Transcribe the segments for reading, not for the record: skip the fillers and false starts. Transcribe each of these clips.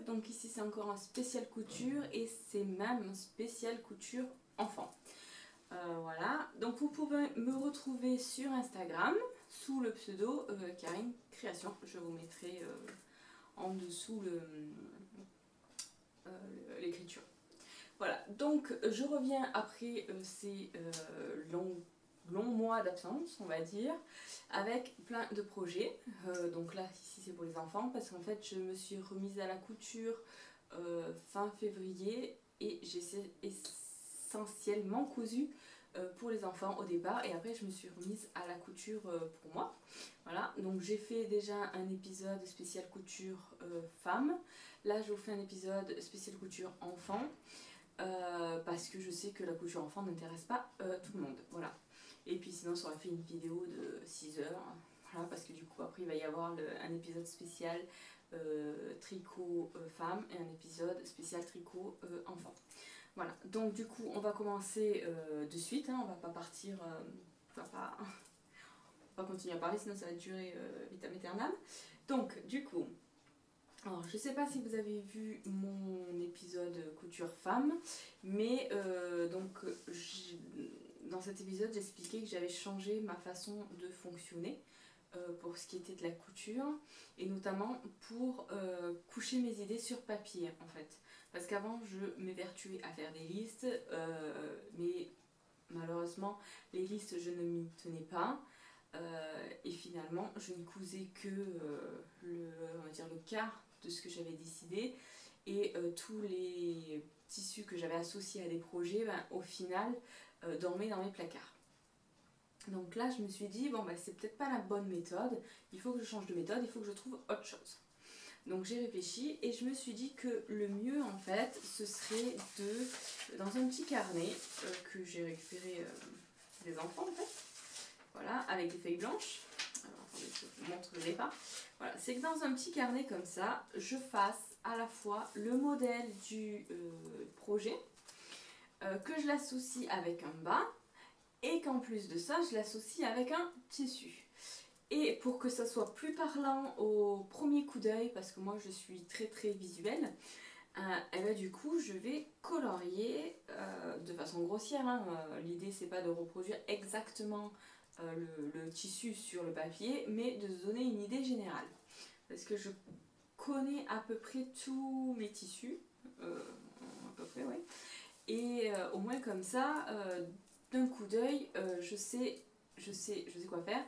donc ici c'est encore un spécial couture et c'est même un spécial couture enfant. Voilà, donc vous pouvez me retrouver sur Instagram sous le pseudo Karine Création. Je vous mettrai en dessous l'écriture. Voilà, donc je reviens après ces longs mois d'absence, on va dire, avec plein de projets. Donc là, ici c'est pour les enfants, parce qu'en fait je me suis remise à la couture fin février et j'ai essentiellement cousu pour les enfants au départ, et après je me suis remise à la couture pour moi. Voilà, donc j'ai fait déjà un épisode spécial couture femme. Là je vous fais un épisode spécial couture enfant. Parce que je sais que la couture enfant n'intéresse pas tout le monde, voilà. Et puis sinon ça aurait fait une vidéo de 6 heures, voilà, parce que du coup après il va y avoir un épisode spécial tricot femme et un épisode spécial tricot enfant. Voilà, donc du coup on va commencer de suite, hein, on va pas partir, on va pas continuer à parler sinon ça va durer vitam aeternam. Donc du coup, alors je sais pas si vous avez vu mon épisode couture femme, mais dans cet épisode j'expliquais que j'avais changé ma façon de fonctionner pour ce qui était de la couture, et notamment pour coucher mes idées sur papier en fait. Parce qu'avant je m'évertuais à faire des listes, mais malheureusement les listes je ne m'y tenais pas. Et finalement je ne cousais que on va dire le quart de ce que j'avais décidé, et tous les tissus que j'avais associés à des projets, au final dormaient dans mes placards. Donc là je me suis dit bon c'est peut-être pas la bonne méthode, il faut que je change de méthode, il faut que je trouve autre chose. Donc j'ai réfléchi et je me suis dit que le mieux en fait ce serait dans un petit carnet que j'ai récupéré des enfants en fait, voilà, avec des feuilles blanches. Alors attendez, je vous montre le départ. Voilà, c'est que dans un petit carnet comme ça, je fasse à la fois le modèle du projet, que je l'associe avec un bas, et qu'en plus de ça, je l'associe avec un tissu. Et pour que ça soit plus parlant au premier coup d'œil, parce que moi je suis très visuelle, et ben du coup je vais colorier de façon grossière, hein. L'idée c'est pas de reproduire exactement le tissu sur le papier, mais de se donner une idée générale. Parce que je connais à peu près tous mes tissus, à peu près, ouais. Et au moins comme ça, d'un coup d'œil, je sais quoi faire.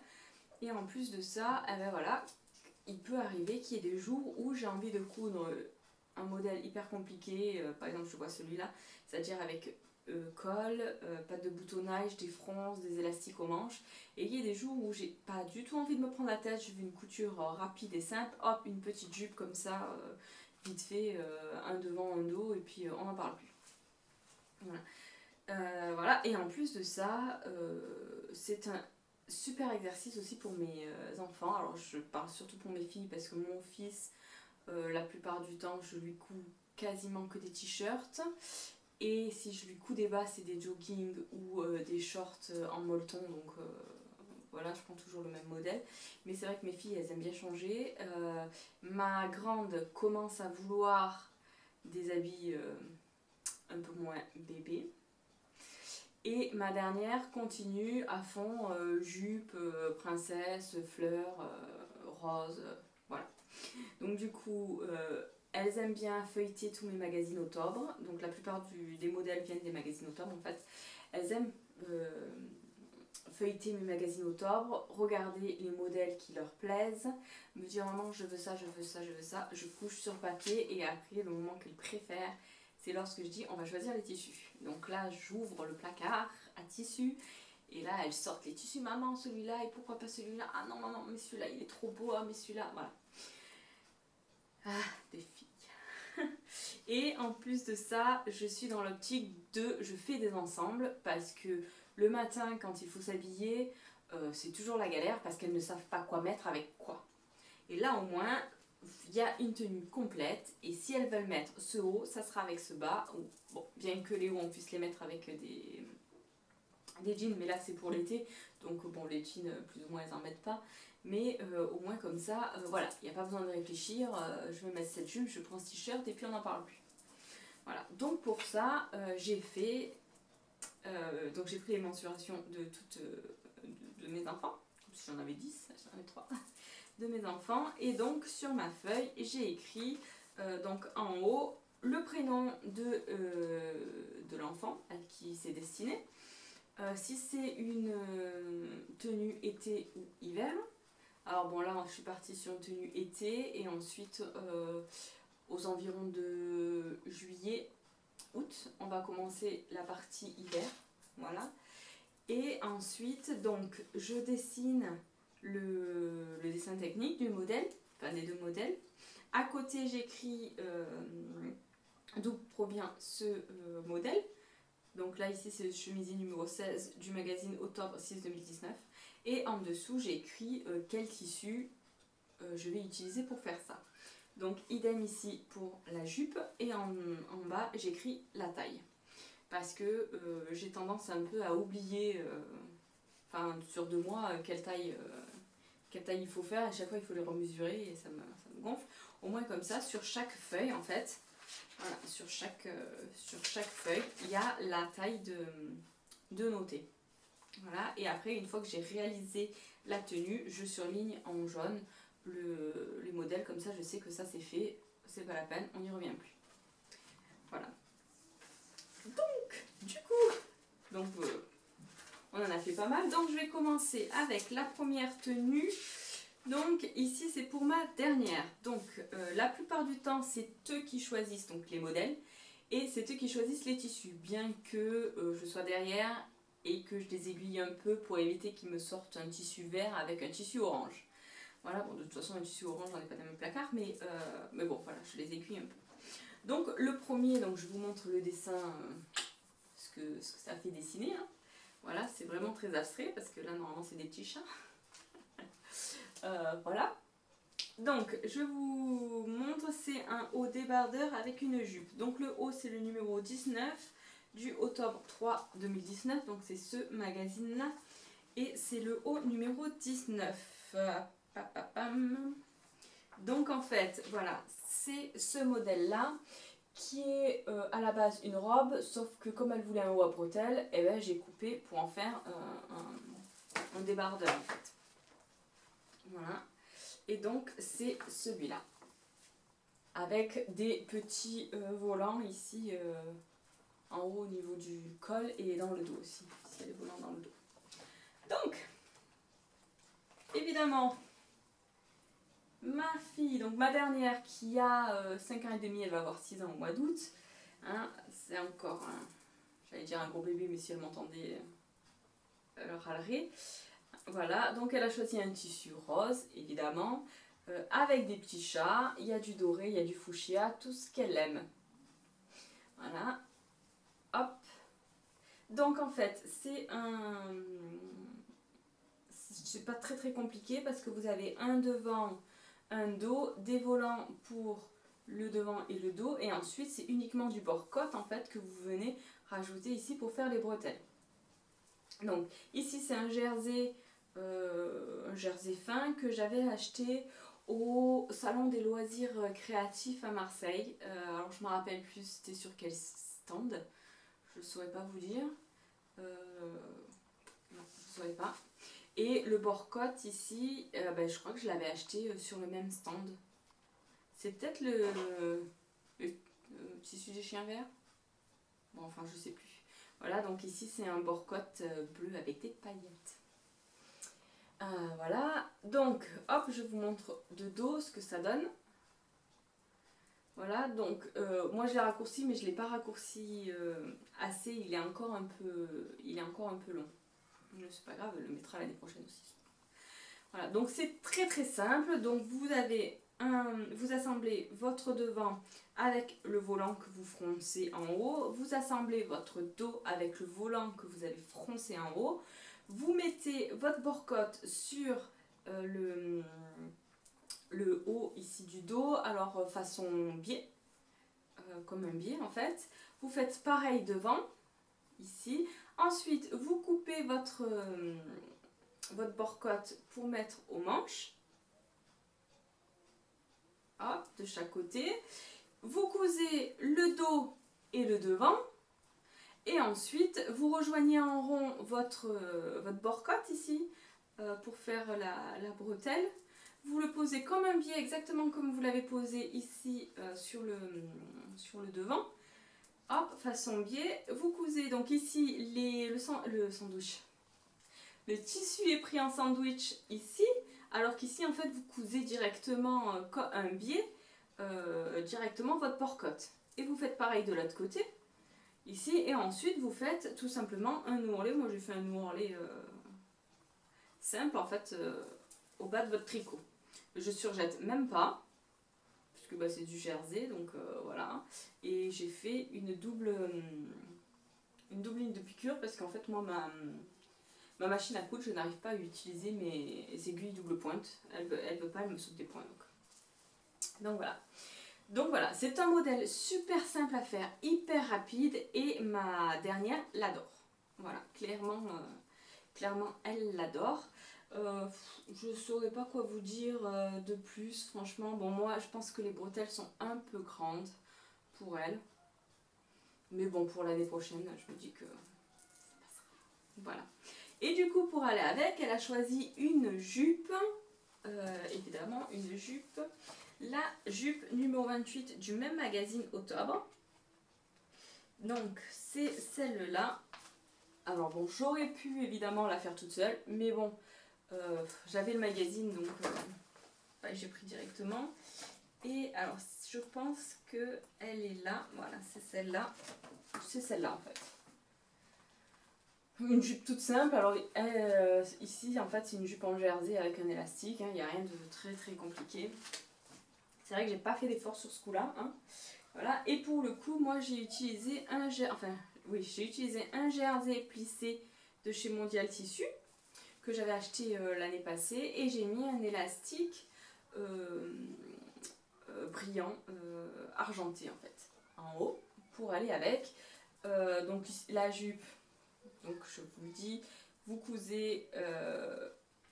Et en plus de ça, eh ben voilà, il peut arriver qu'il y ait des jours où j'ai envie de coudre un modèle hyper compliqué, par exemple je vois celui-là, c'est-à-dire avec colle, pâte de boutonnage, des fronces, des élastiques aux manches, et il y a des jours où j'ai pas du tout envie de me prendre la tête, je veux une couture rapide et simple, hop, une petite jupe comme ça, vite fait, un devant, un dos, et puis on n'en parle plus. Voilà. Voilà, et en plus de ça, c'est un super exercice aussi pour mes enfants. Alors je parle surtout pour mes filles parce que mon fils, la plupart du temps, je lui couds quasiment que des t-shirts. Et si je lui couds des bas, c'est des jogging ou des shorts en molleton. Donc voilà, je prends toujours le même modèle. Mais c'est vrai que mes filles, elles aiment bien changer. Ma grande commence à vouloir des habits un peu moins bébés. Et ma dernière continue à fond, jupe, princesse, fleurs, rose, voilà. Donc du coup, elles aiment bien feuilleter tous mes magazines Octobre. Donc la plupart des modèles viennent des magazines Octobre en fait. Elles aiment feuilleter mes magazines Octobre, regarder les modèles qui leur plaisent, me dire maman je veux ça, je veux ça, je veux ça. Je couche sur papier et après le moment qu'elles préfèrent, c'est lorsque je dis on va choisir les tissus. Donc là j'ouvre le placard à tissus et là elles sortent les tissus, maman celui-là et pourquoi pas celui-là, ah non maman mais celui-là il est trop beau, ah mais celui-là, voilà. Ah, des filles. Et en plus de ça, je suis dans l'optique je fais des ensembles parce que le matin quand il faut s'habiller, c'est toujours la galère parce qu'elles ne savent pas quoi mettre avec quoi. Et là au moins, il y a une tenue complète et si elles veulent mettre ce haut, ça sera avec ce bas. Bon, bien que les hauts on puisse les mettre avec des jeans, mais là c'est pour l'été, donc bon, les jeans plus ou moins elles en mettent pas, mais au moins comme ça, voilà, il n'y a pas besoin de réfléchir, je vais mettre cette jupe, je prends ce t-shirt et puis on n'en parle plus. Voilà, donc pour ça, j'ai fait, donc j'ai pris les mensurations de toutes de mes enfants, comme si j'en avais 10, j'en avais 3, de mes enfants, et donc sur ma feuille, j'ai écrit, donc en haut, le prénom de l'enfant à qui c'est destiné, si c'est une tenue été ou hiver. Alors bon là je suis partie sur une tenue été et ensuite aux environs de juillet, août, on va commencer la partie hiver, voilà. Et ensuite donc je dessine le dessin technique du modèle, enfin des deux modèles. À côté j'écris d'où provient ce modèle. Donc là ici c'est le chemisier numéro 16 du magazine Octobre 6 2019. Et en dessous j'ai écrit quel tissu je vais utiliser pour faire ça. Donc idem ici pour la jupe et en bas j'écris la taille. Parce que j'ai tendance un peu à oublier, enfin sur 2 mois, quelle taille il faut faire. À chaque fois il faut les remesurer et ça me gonfle. Au moins comme ça sur chaque feuille en fait, voilà, sur chaque feuille il y a la taille de noter. Voilà, et après une fois que j'ai réalisé la tenue, je surligne en jaune les modèles, comme ça je sais que ça c'est fait, c'est pas la peine, on n'y revient plus. Voilà. Donc, du coup, on en a fait pas mal, donc je vais commencer avec la première tenue. Donc ici c'est pour ma dernière, donc la plupart du temps c'est eux qui choisissent donc les modèles, et c'est eux qui choisissent les tissus, bien que je sois derrière et que je les aiguille un peu pour éviter qu'ils me sortent un tissu vert avec un tissu orange. Voilà, bon de toute façon un tissu orange j'en ai pas dans mon placard, mais bon voilà, je les aiguille un peu. Donc le premier, donc je vous montre le dessin, ce que ça fait dessiner, hein. Voilà, c'est vraiment très abstrait parce que là normalement c'est des petits chats. Voilà. Donc je vous montre, c'est un haut débardeur avec une jupe. Donc le haut c'est le numéro 19 du Octobre 3 2019, donc c'est ce magazine là, et c'est le haut numéro 19. Donc en fait voilà, c'est ce modèle là qui est à la base une robe, sauf que comme elle voulait un haut à bretelles, et ben, j'ai coupé pour en faire un débardeur en fait. Voilà, et donc c'est celui-là avec des petits volants ici en haut au niveau du col et dans le dos aussi, ici il y a des volants dans le dos. Donc évidemment ma fille, donc ma dernière qui a 5 ans et demi, elle va avoir 6 ans au mois d'août, hein, c'est encore j'allais dire un gros bébé, mais si elle m'entendait elle râlerait. Voilà, donc elle a choisi un tissu rose évidemment, avec des petits chats, il y a du doré, il y a du fuchsia, tout ce qu'elle aime. Voilà, hop. Donc en fait c'est pas très compliqué parce que vous avez un devant, un dos, des volants pour le devant et le dos, et ensuite c'est uniquement du bord-côte en fait que vous venez rajouter ici pour faire les bretelles. Donc ici c'est un jersey fin que j'avais acheté au salon des loisirs créatifs à Marseille. Alors je me rappelle plus c'était sur quel stand, je ne saurais pas vous dire. Non, je ne saurais pas. Et le bord-côte ici, je crois que je l'avais acheté sur le même stand. C'est peut-être le tissu des chiens verts. Bon, enfin, je sais plus. Voilà, donc ici, c'est un bord-côte bleu avec des paillettes. Voilà, donc, hop, je vous montre de dos ce que ça donne. Voilà, donc, moi, je l'ai raccourci, mais je ne l'ai pas raccourci assez. Il est encore un peu long. Mais c'est pas grave, elle le mettra l'année prochaine aussi. Voilà, donc c'est très simple. Donc vous assemblez votre devant avec le volant que vous froncez en haut, vous assemblez votre dos avec le volant que vous avez froncé en haut, vous mettez votre bord-côte sur le haut ici du dos, alors façon biais, comme un biais en fait. Vous faites pareil devant, ici. Ensuite, vous coupez votre bord-côte pour mettre aux manches. Hop, de chaque côté. Vous cousez le dos et le devant. Et ensuite, vous rejoignez en rond votre bord-côte ici pour faire la bretelle. Vous le posez comme un biais, exactement comme vous l'avez posé ici sur le devant. Hop, façon biais. Vous cousez donc ici le sandwich. Le tissu est pris en sandwich ici, alors qu'ici en fait vous cousez directement un biais, directement votre bord-côte. Et vous faites pareil de l'autre côté, ici, et ensuite vous faites tout simplement un ourlet. Moi j'ai fait un ourlet simple en fait au bas de votre tricot. Je surjette même pas, puisque bah, c'est du jersey, donc voilà. Et j'ai fait une double ligne de piqûre, parce qu'en fait moi ma machine à coudre, je n'arrive pas à utiliser mes aiguilles double pointe. Elle veut pas, elle me saute des points. Donc voilà. Donc voilà, c'est un modèle super simple à faire, hyper rapide, et ma dernière l'adore. Voilà, clairement elle l'adore. Je ne saurais pas quoi vous dire de plus, franchement. Bon, moi je pense que les bretelles sont un peu grandes pour elle. Mais bon, pour l'année prochaine, je me dis que ça passera. Voilà. Et du coup, pour aller avec, elle a choisi une jupe, évidemment, une jupe, la jupe numéro 28 du même magazine Octobre. Donc, c'est celle-là. Alors bon, j'aurais pu évidemment la faire toute seule, mais bon, j'avais le magazine, donc j'ai pris directement. Et alors, je pense qu'elle est là, voilà, c'est celle-là. C'est celle-là en fait. Une jupe toute simple. Alors ici en fait c'est une jupe en jersey avec un élastique, il n'y a rien de très très compliqué. C'est vrai que j'ai pas fait d'effort sur ce coup là, hein. Voilà. Et pour le coup moi j'ai utilisé un jersey plissé de chez Mondial Tissu que j'avais acheté l'année passée, et j'ai mis un élastique brillant argenté en fait en haut pour aller avec. Donc la jupe, donc je vous le dis, vous cousez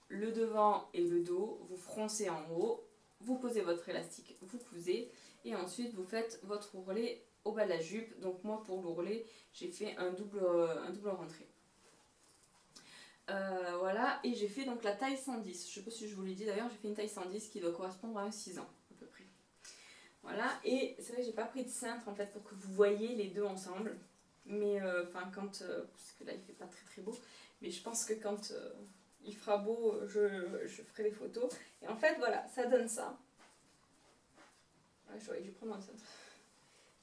le devant et le dos, vous froncez en haut, vous posez votre élastique, vous cousez, et ensuite vous faites votre ourlet au bas de la jupe. Donc moi pour l'ourlet j'ai fait un double rentré. Voilà, et j'ai fait donc la taille 110, je sais pas si je vous l'ai dit d'ailleurs, j'ai fait une taille 110 qui doit correspondre à un 6 ans à peu près. Voilà, et c'est vrai que j'ai pas pris de cintre en fait pour que vous voyez les deux ensemble. Mais enfin parce que là il fait pas très très beau, mais je pense que quand il fera beau, je ferai des photos. Et en fait voilà, ça donne ça. Ouais, j'aurais dû prendre un cintre.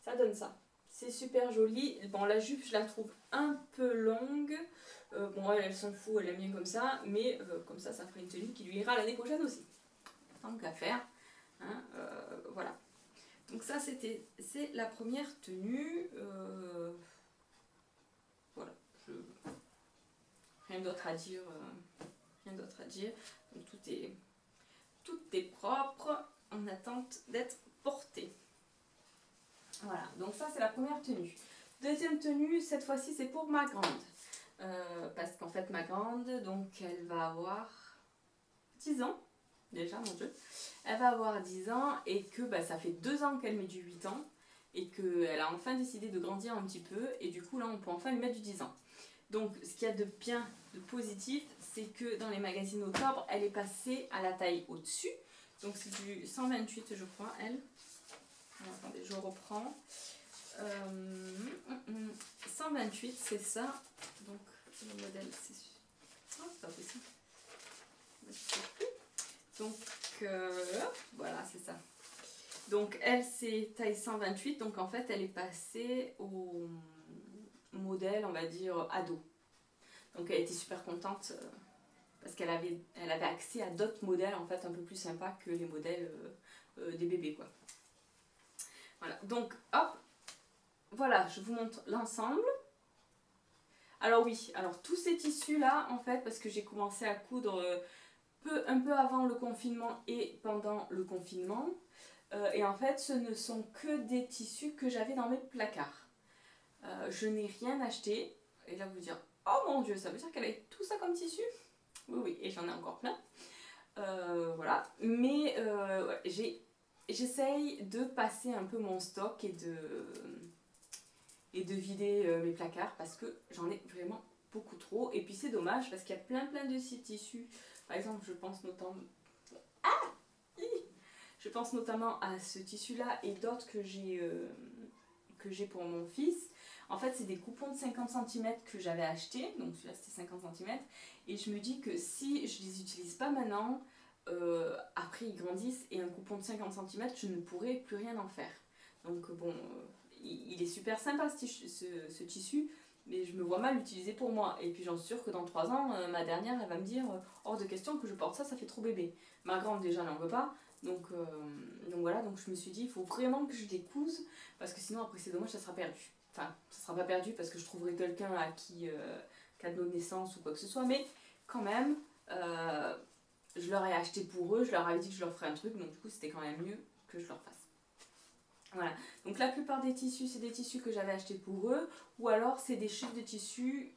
Ça donne ça. C'est super joli. Bon, la jupe je la trouve un peu longue. Bon, elle s'en fout, elle aime bien comme ça, mais comme ça ferait une tenue qui lui ira l'année prochaine aussi. Tant qu'à faire. Hein, voilà. Donc ça c'est la première tenue. Voilà, rien d'autre à dire. Donc tout est propre en attente d'être porté. Voilà, donc ça c'est la première tenue. Deuxième tenue, cette fois-ci c'est pour ma grande. Parce qu'en fait ma grande, donc elle va avoir 10 ans. Déjà, mon Dieu. Elle va avoir 10 ans, et que bah, ça fait 2 ans qu'elle met du 8 ans. Et qu'elle a enfin décidé de grandir un petit peu. Et du coup là on peut enfin lui mettre du 10 ans. Donc ce qu'il y a de bien, de positif, c'est que dans les magazines Octobre, elle est passée à la taille au-dessus. Donc c'est du 128 je crois, elle. Alors, attendez, je reprends. 128 c'est ça. Donc le modèle c'est... Oh, c'est pas possible. Donc voilà, c'est ça. Donc elle c'est taille 128, donc en fait elle est passée au modèle on va dire ado. Donc elle était super contente parce qu'elle avait accès à d'autres modèles en fait un peu plus sympas que les modèles des bébés quoi. Voilà, donc hop, voilà, je vous montre l'ensemble. Alors oui, alors tous ces tissus là en fait, parce que j'ai commencé à coudre un peu avant le confinement et pendant le confinement, et en fait ce ne sont que des tissus que j'avais dans mes placards. Je n'ai rien acheté, Et là vous dire, oh mon dieu, ça veut dire qu'elle a tout ça comme tissu? Oui, oui, et j'en ai encore plein. Voilà, mais ouais, j'essaye de passer un peu mon stock et de vider mes placards parce que j'en ai vraiment beaucoup trop. Et puis c'est dommage parce qu'il y a plein de ces tissus. Par exemple, je pense notamment à ce tissu-là et d'autres que j'ai pour mon fils. En fait, c'est des coupons de 50 cm que j'avais achetés. Donc celui-là, c'était 50 cm. Et je me dis que si je les utilise pas maintenant, après ils grandissent et un coupon de 50 cm, je ne pourrai plus rien en faire. Donc bon, il est super sympa ce tissu, mais je me vois mal l'utiliser pour moi. Et puis j'en suis sûre que dans 3 ans, ma dernière, elle va me dire hors de question que je porte ça, ça fait trop bébé. Ma grande déjà n'en veut pas. Donc voilà, donc je me suis dit, il faut vraiment que je découse, parce que sinon après c'est dommage, ça sera perdu. Enfin, ça sera pas perdu parce que je trouverai quelqu'un à qui cadeau de naissance ou quoi que ce soit, mais quand même, je leur ai acheté pour eux, je leur avais dit que je leur ferais un truc, donc du coup c'était quand même mieux que je leur fasse. Voilà, donc la plupart des tissus, c'est des tissus que j'avais achetés pour eux, ou alors c'est des chiffres de tissus,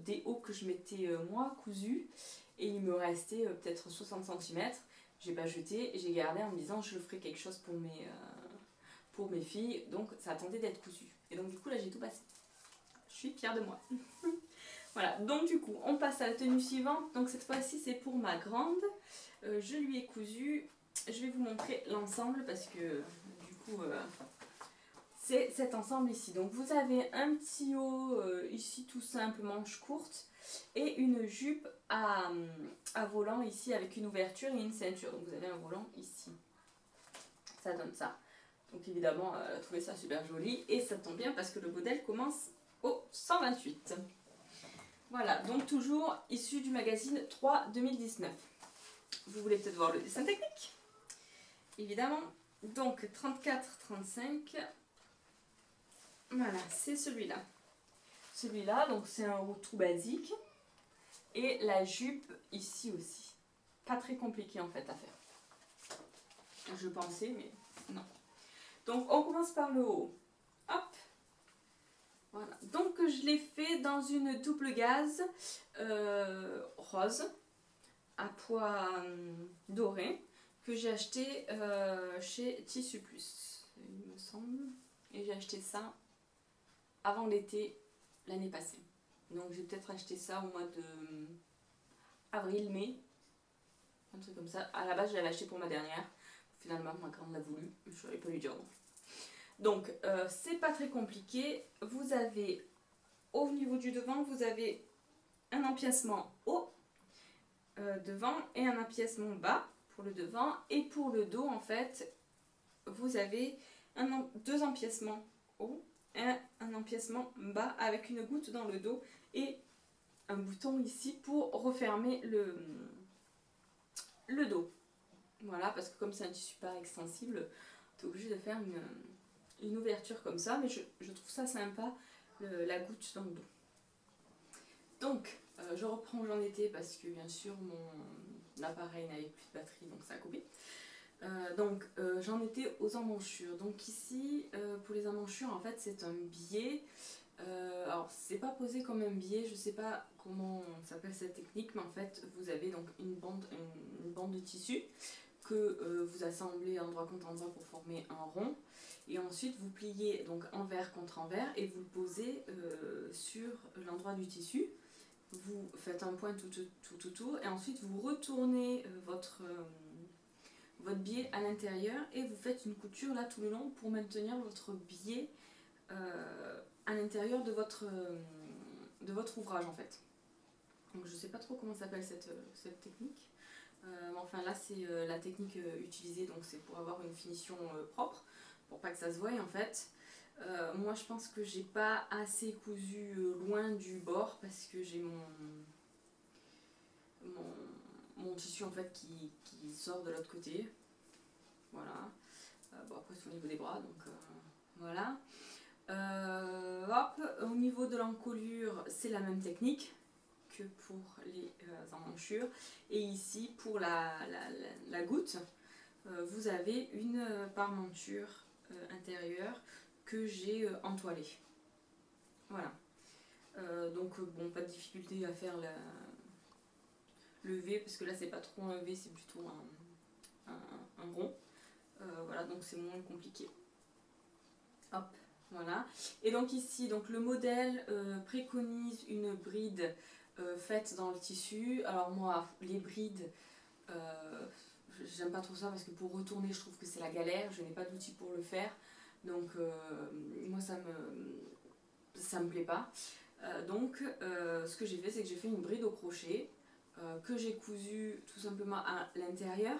des hauts que je m'étais moi cousus, et il me restait peut-être 60 cm. J'ai pas jeté, j'ai gardé en me disant je ferai quelque chose pour mes filles, donc ça attendait d'être cousu. Et donc du coup là j'ai tout passé. Je suis fière de moi. Voilà, donc du coup on passe à la tenue suivante. Donc cette fois-ci c'est pour ma grande. Je lui ai cousu. Je vais vous montrer l'ensemble parce que du coup c'est cet ensemble ici. Donc vous avez un petit haut ici tout simple, manche courte, et une jupe à volant ici avec une ouverture et une ceinture. Donc vous avez un volant ici. Ça donne ça. Donc évidemment, elle a trouvé ça super joli et ça tombe bien parce que le modèle commence au 128. Voilà, donc toujours issu du magazine 3 2019. Vous voulez peut-être voir le dessin technique? Évidemment. Donc 34-35. Voilà, c'est celui-là. Celui-là, donc c'est un haut tout basique. Et la jupe ici aussi. Pas très compliqué en fait à faire. Je pensais, mais non. Donc on commence par le haut. Hop. Voilà. Donc je l'ai fait dans une double gaze rose à pois doré que j'ai acheté chez Tissu Plus, il me semble. Et j'ai acheté ça avant l'été l'année passée. Donc j'ai peut-être acheté ça au mois de avril-mai. Un truc comme ça. À la base, je l'avais acheté pour ma dernière. Finalement, ma grande l'a voulu. Je n'allais pas lui dire non. Donc, c'est pas très compliqué. Vous avez, au niveau du devant, vous avez un empiècement haut devant et un empiècement bas pour le devant. Et pour le dos, en fait, vous avez deux empiècements hauts et un empiècement bas avec une goutte dans le dos et un bouton ici pour refermer le dos. Voilà, parce que comme c'est un tissu pas extensible, tu es obligé de faire une ouverture comme ça, mais je trouve ça sympa, la goutte dans le dos. Donc, je reprends où j'en étais parce que bien sûr mon appareil n'avait plus de batterie, donc ça a coupé. J'en étais aux emmanchures. Donc ici, pour les emmanchures, en fait, c'est un biais. Alors, c'est pas posé comme un biais, je sais pas comment s'appelle cette technique, mais en fait, vous avez donc une bande de tissu que vous assemblez endroit contre endroit pour former un rond. Et ensuite, vous pliez donc envers contre envers et vous le posez sur l'endroit du tissu. Vous faites un point tout autour et ensuite vous retournez votre biais à l'intérieur et vous faites une couture là tout le long pour maintenir votre biais à l'intérieur de votre ouvrage en fait. Donc je sais pas trop comment s'appelle cette technique. Enfin là c'est la technique utilisée, donc c'est pour avoir une finition propre, pour pas que ça se voie en fait. Moi je pense que j'ai pas assez cousu loin du bord parce que j'ai mon tissu en fait qui sort de l'autre côté. Voilà. Bon après c'est au niveau des bras donc voilà. Hop, au niveau de l'encolure c'est la même technique que pour les emmanchures. Et ici, pour la goutte, vous avez une parmenture intérieure que j'ai entoilée. Voilà. Donc bon, pas de difficulté à faire le V, parce que là c'est pas trop un V, c'est plutôt un rond. Voilà, donc c'est moins compliqué. Hop, voilà. Et donc ici, donc le modèle préconise une bride faite dans le tissu. Alors moi, les brides, j'aime pas trop ça parce que pour retourner, je trouve que c'est la galère. Je n'ai pas d'outil pour le faire. Donc moi, ça me plaît pas. Donc ce que j'ai fait, c'est que j'ai fait une bride au crochet que j'ai cousu tout simplement à l'intérieur.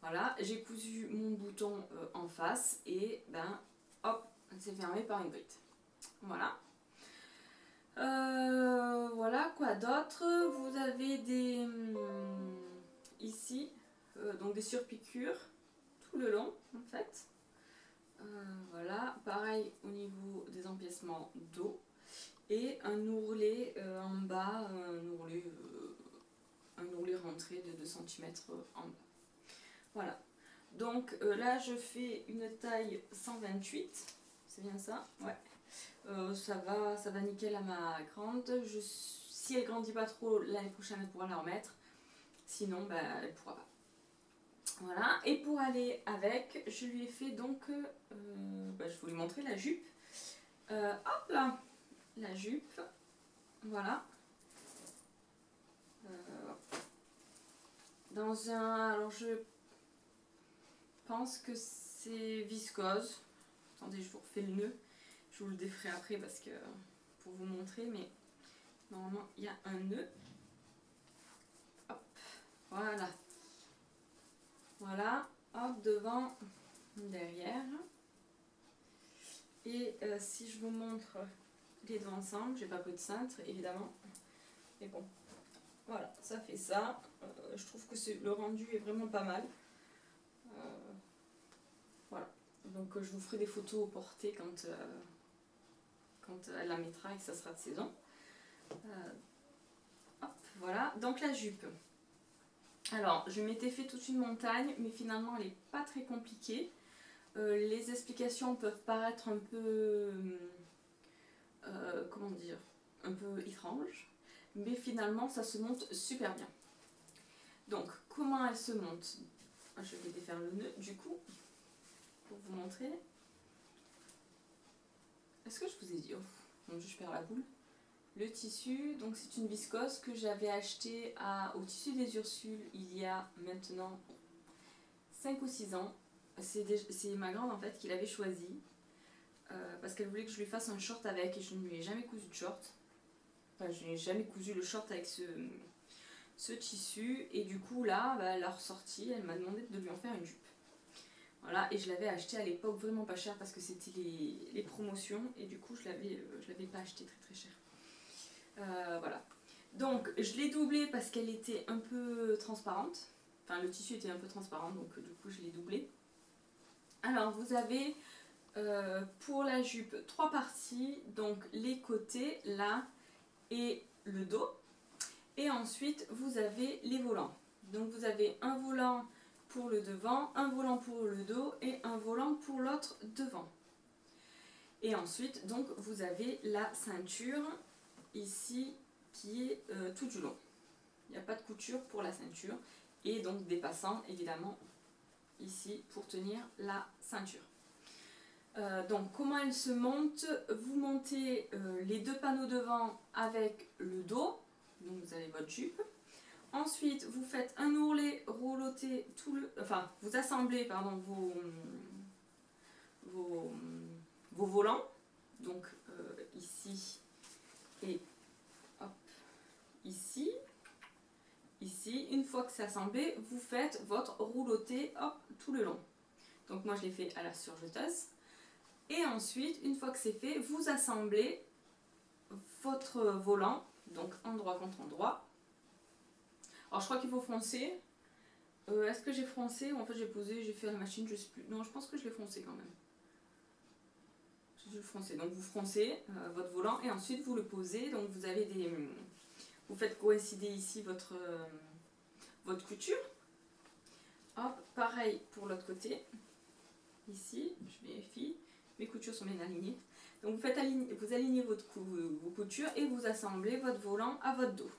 Voilà, j'ai cousu mon bouton en face et ben hop, c'est fermé par une bride. Voilà. Voilà, quoi d'autre? Vous avez des ici donc des surpiqûres tout le long en fait. Voilà, pareil au niveau des empiècements dos et un ourlet en bas, un ourlet rentré de 2 cm en bas. Voilà. Donc là je fais une taille 128, c'est bien ça? Ouais. Ça va nickel à ma grande. Si elle grandit pas trop, l'année prochaine elle pourra la remettre. Sinon, bah, elle pourra pas. Voilà. Et pour aller avec, je lui ai fait donc, je vais vous lui montrer la jupe. Hop là, la jupe. Voilà. Dans un, alors je pense que c'est viscose. Attendez, je vous refais le nœud. Je vous le déferai après parce que pour vous montrer, mais normalement il y a un nœud. Hop, voilà. Voilà, hop, devant, derrière. Et si je vous montre les deux ensemble, j'ai pas pris de cintre évidemment. Mais bon, voilà, ça fait ça. Je trouve que le rendu est vraiment pas mal. Voilà, donc je vous ferai des photos au portée quand elle la mettra et que ça sera de saison. Hop, voilà, donc la jupe. Alors, je m'étais fait toute une montagne, mais finalement elle n'est pas très compliquée. Les explications peuvent paraître un peu, comment dire, un peu étranges, mais finalement ça se monte super bien. Donc, comment elle se monte? Je vais défaire le nœud du coup, pour vous montrer. Est-ce que je vous ai dit? Oh, mon Dieu, je perds la boule. Le tissu, donc c'est une viscose que j'avais acheté au tissu des Ursules il y a maintenant 5 ou 6 ans. C'est ma grande en fait qui l'avait choisi parce qu'elle voulait que je lui fasse un short avec et je ne lui ai jamais cousu de short. Enfin, je n'ai jamais cousu le short avec ce tissu et du coup là, elle l'a ressorti, elle m'a demandé de lui en faire une jupe. Voilà, et je l'avais acheté à l'époque vraiment pas cher parce que c'était les promotions et du coup je l'avais pas acheté très très cher. Voilà. Donc je l'ai doublée parce qu'elle était un peu transparente. Enfin le tissu était un peu transparent donc du coup je l'ai doublée. Alors vous avez pour la jupe 3 parties, donc les côtés, là et le dos. Et ensuite vous avez les volants. Donc vous avez un volant pour le devant, un volant pour le dos et un volant pour l'autre devant. Et ensuite donc vous avez la ceinture ici qui est tout du long. Il n'y a pas de couture pour la ceinture et donc des passants évidemment ici pour tenir la ceinture. Donc comment elle se monte? Vous montez les 2 panneaux devant avec le dos, donc vous avez votre jupe. Ensuite vous faites un ourlet rouloté vous assemblez pardon vos volants, donc ici et hop, ici. Une fois que c'est assemblé, vous faites votre rouloté hop, tout le long. Donc moi je l'ai fait à la surjeteuse. Et ensuite, une fois que c'est fait, vous assemblez votre volant, donc endroit contre endroit. Alors je crois qu'il faut froncer. Est-ce que j'ai froncé ou en fait j'ai posé, j'ai fait à la machine, je sais plus. Non, je pense que je l'ai froncé quand même. J'ai dû le froncer. Donc vous froncez votre volant et ensuite vous le posez. Donc vous avez vous faites coïncider ici votre couture. Hop, pareil pour l'autre côté. Ici, je vérifie. Mes coutures sont bien alignées. Donc vous alignez vos coutures et vous assemblez votre volant à votre dos.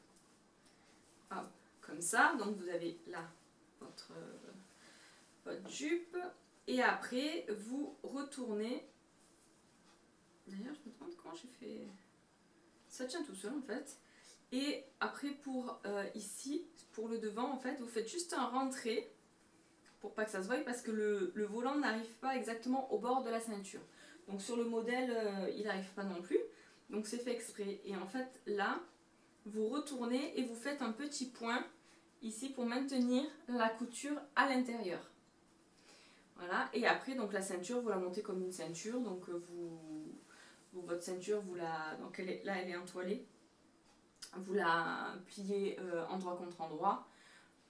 Hop, comme ça, donc vous avez là votre jupe. Et après, vous retournez. D'ailleurs, je me demande comment j'ai fait. Ça tient tout seul en fait. Et après, pour ici, pour le devant, en fait, vous faites juste un rentré pour pas que ça se voie parce que le volant n'arrive pas exactement au bord de la ceinture. Donc sur le modèle, il n'arrive pas non plus. Donc c'est fait exprès. Et en fait, là, vous retournez et vous faites un petit point ici pour maintenir la couture à l'intérieur. Voilà. Et après, donc la ceinture, vous la montez comme une ceinture. Donc votre ceinture, donc là, elle est entoilée. Vous la pliez endroit contre endroit.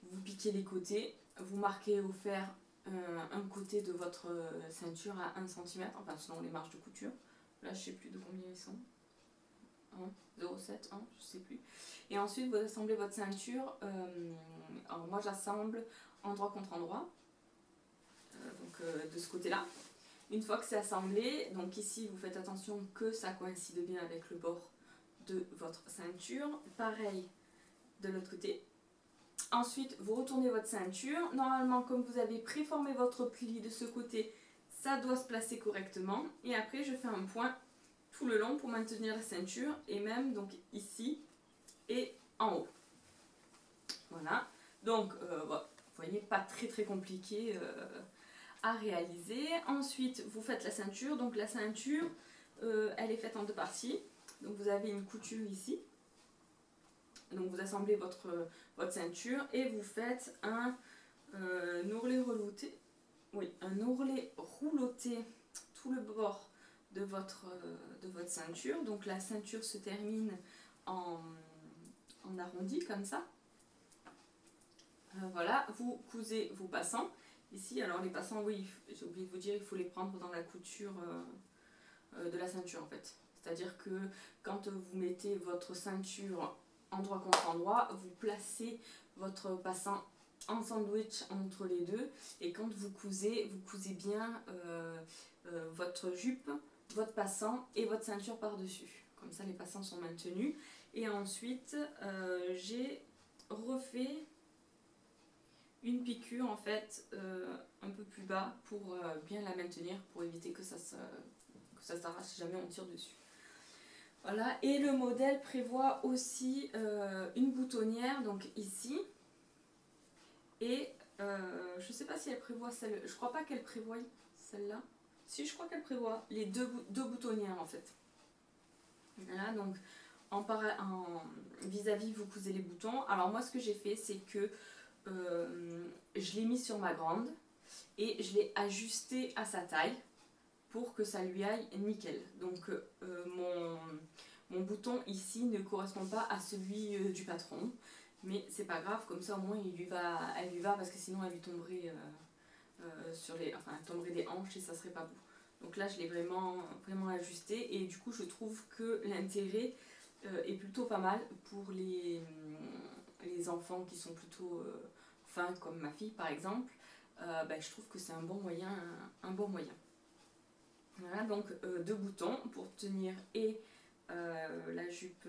Vous piquez les côtés. Vous marquez au fer un côté de votre ceinture à 1 cm, enfin selon les marges de couture. Là, je ne sais plus de combien ils sont. 0,7, 1, je sais plus. Et ensuite, vous assemblez votre ceinture. Alors moi, j'assemble endroit contre endroit. De ce côté-là. Une fois que c'est assemblé, donc ici, vous faites attention que ça coïncide bien avec le bord de votre ceinture. Pareil de l'autre côté. Ensuite, vous retournez votre ceinture. Normalement, comme vous avez préformé votre pli de ce côté, ça doit se placer correctement. Et après, je fais un point tout le long pour maintenir la ceinture. Et même donc ici et en haut. Voilà. Donc, voilà. Vous voyez, pas très compliqué à réaliser. Ensuite, vous faites la ceinture. Donc, la ceinture, elle est faite en 2 parties. Donc, vous avez une couture ici. Donc vous assemblez votre ceinture et vous faites un ourlet relouté. Oui, un ourlet rouloté tout le bord de votre ceinture. Donc la ceinture se termine en arrondi comme ça. Voilà, vous cousez vos passants. Ici, alors les passants, oui, j'ai oublié de vous dire, il faut les prendre dans la couture de la ceinture en fait. C'est-à-dire que quand vous mettez votre ceinture endroit contre endroit, vous placez votre passant en sandwich entre les deux et quand vous cousez bien votre jupe, votre passant et votre ceinture par-dessus. Comme ça les passants sont maintenus. Et ensuite j'ai refait une piqûre en fait un peu plus bas pour bien la maintenir, pour éviter que ça s'arrache jamais on tire dessus. Voilà, et le modèle prévoit aussi une boutonnière, donc ici. Et je ne sais pas si elle prévoit celle, je crois pas qu'elle prévoit celle-là. Si, je crois qu'elle prévoit les deux boutonnières en fait. Voilà, donc vis-à-vis vous cousez les boutons. Alors moi ce que j'ai fait c'est que je l'ai mis sur ma grande et je l'ai ajusté à sa taille pour que ça lui aille nickel. Donc mon bouton ici ne correspond pas à celui du patron, mais c'est pas grave, comme ça au moins elle lui va parce que sinon elle lui tomberait elle tomberait des hanches et ça serait pas beau. Donc là je l'ai vraiment ajusté et du coup je trouve que l'intérêt est plutôt pas mal pour les enfants qui sont plutôt fins comme ma fille par exemple. Je trouve que c'est un bon moyen. Voilà, donc 2 boutons pour tenir et la jupe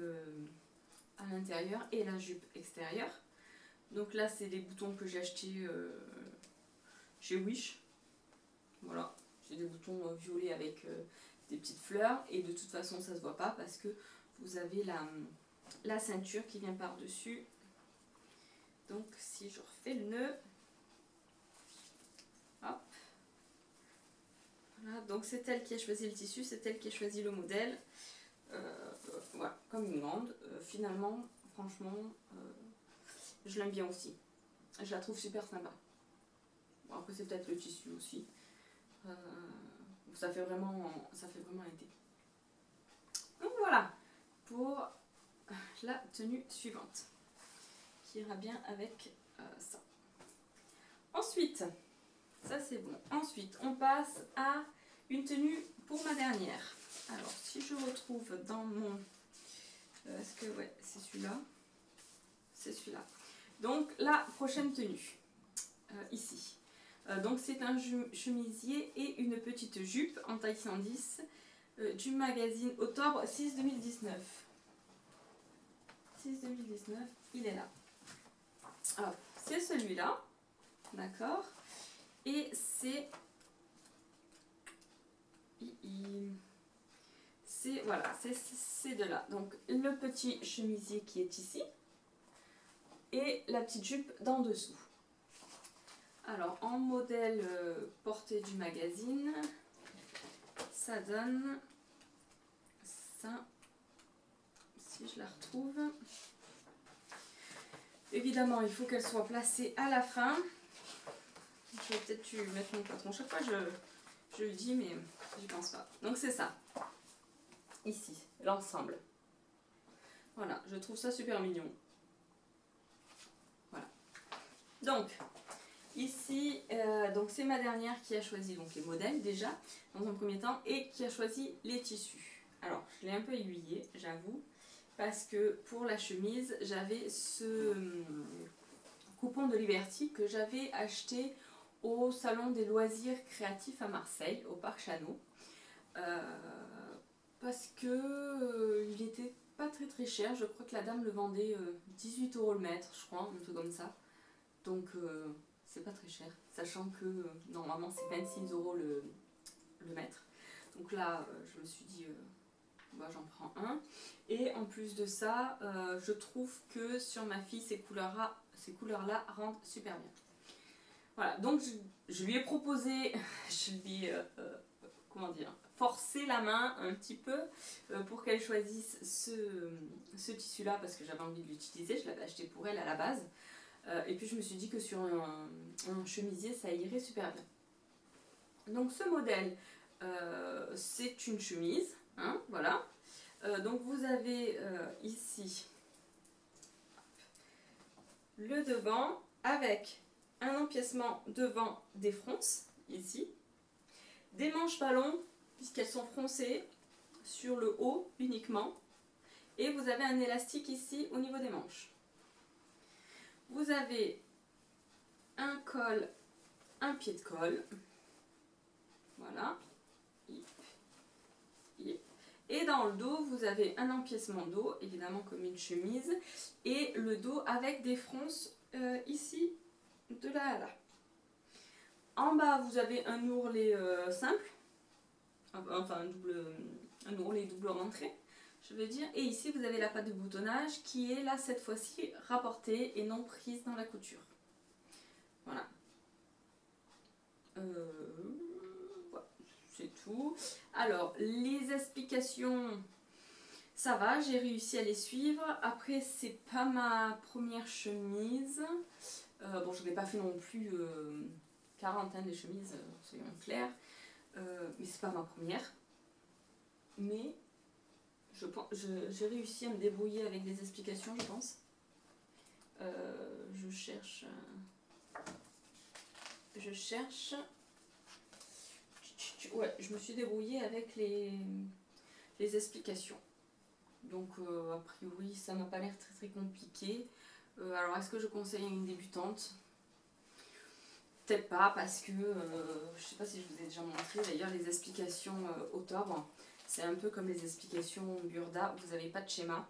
à l'intérieur et la jupe extérieure. Donc là, c'est des boutons que j'ai achetés chez Wish. Voilà, c'est des boutons violets avec des petites fleurs et de toute façon, ça se voit pas parce que vous avez la ceinture qui vient par-dessus. Donc si je refais le nœud, hop. Voilà, donc c'est elle qui a choisi le tissu, c'est elle qui a choisi le modèle. Voilà, comme une grande. Finalement, franchement, je l'aime bien aussi. Je la trouve super sympa. Bon, après, c'est peut-être le tissu aussi. Ça fait vraiment l'été. Donc voilà, pour la tenue suivante, qui ira bien avec ça. Ensuite, ça c'est bon. Ensuite, on passe à une tenue pour ma dernière. Alors, si je retrouve dans mon... Est-ce que... Ouais, c'est celui-là. C'est celui-là. Donc, la prochaine tenue. Ici. Donc, c'est un chemisier et une petite jupe en taille 110. du magazine Octobre 6 2019. 6 2019, il est là. Alors, c'est celui-là, d'accord, et c'est voilà, c'est de là. Donc le petit chemisier qui est ici et la petite jupe d'en dessous. Alors en modèle portée du magazine, ça donne ça, si je la retrouve. Évidemment, il faut qu'elle soit placée à la fin. Je vais peut-être dû mettre mon patron. Chaque fois, je le dis, mais j'y pense pas. Donc, c'est ça. Ici, l'ensemble. Voilà, je trouve ça super mignon. Voilà. Donc, ici, donc c'est ma dernière qui a choisi donc, les modèles, déjà, dans un premier temps, et qui a choisi les tissus. Alors, je l'ai un peu aiguillé, j'avoue. Parce que pour la chemise, j'avais ce coupon de Liberty que j'avais acheté au salon des loisirs créatifs à Marseille, au parc Chano. Parce que il était pas très cher. Je crois que la dame le vendait 18 € le mètre, je crois, un truc comme ça. Donc c'est pas très cher. Sachant que normalement c'est 26 € le mètre. Donc là, je me suis dit... Bah, j'en prends un. Et en plus de ça, je trouve que sur ma fille, ces couleurs-là rendent super bien. Voilà, donc je lui ai proposé, je lui ai, comment dire, forcé la main un petit peu pour qu'elle choisisse ce tissu-là parce que j'avais envie de l'utiliser. Je l'avais acheté pour elle à la base. Et puis je me suis dit que sur un chemisier, ça irait super bien. Donc ce modèle, c'est une chemise. Hein, voilà. Donc vous avez ici le devant avec un empiècement devant des fronces, ici, des manches ballons, puisqu'elles sont froncées sur le haut uniquement, et vous avez un élastique ici au niveau des manches. Vous avez un col, un pied de colle, voilà. Et dans le dos, vous avez un empiècement dos, évidemment comme une chemise, et le dos avec des fronces ici, de là à là. En bas, vous avez un ourlet simple, enfin un ourlet double rentrée, je veux dire. Et ici, vous avez la patte de boutonnage qui est là, cette fois-ci, rapportée et non prise dans la couture. Voilà. Voilà. C'est tout. Alors, les explications, ça va, j'ai réussi à les suivre. Après, c'est pas ma première chemise. Bon, je n'ai pas fait non plus quarantaine de chemises, soyons clairs. Mais c'est pas ma première. Mais j'ai réussi à me débrouiller avec des explications, je pense. Je cherche. Ouais, je me suis débrouillée avec les explications. Donc, a priori, ça m'a pas l'air très compliqué. Alors, est-ce que je conseille à une débutante? Peut-être pas, parce que je sais pas si je vous ai déjà montré d'ailleurs les explications Octobre. C'est un peu comme les explications Burda, vous n'avez pas de schéma,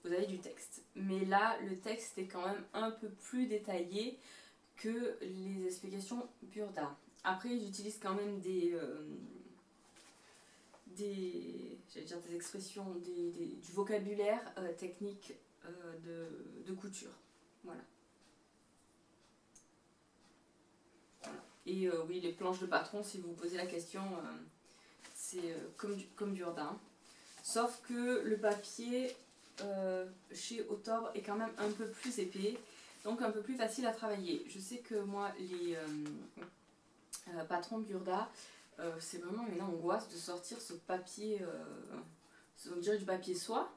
vous avez du texte. Mais là, le texte est quand même un peu plus détaillé que les explications Burda. Après, j'utilise quand même des expressions, du vocabulaire technique de couture. Voilà. Et oui, les planches de patron, si vous vous posez la question, c'est comme Burda. Sauf que le papier chez Octobre est quand même un peu plus épais, donc un peu plus facile à travailler. Je sais que moi, les patrons Burda, c'est vraiment une angoisse de sortir ce papier, on dirait du papier soie,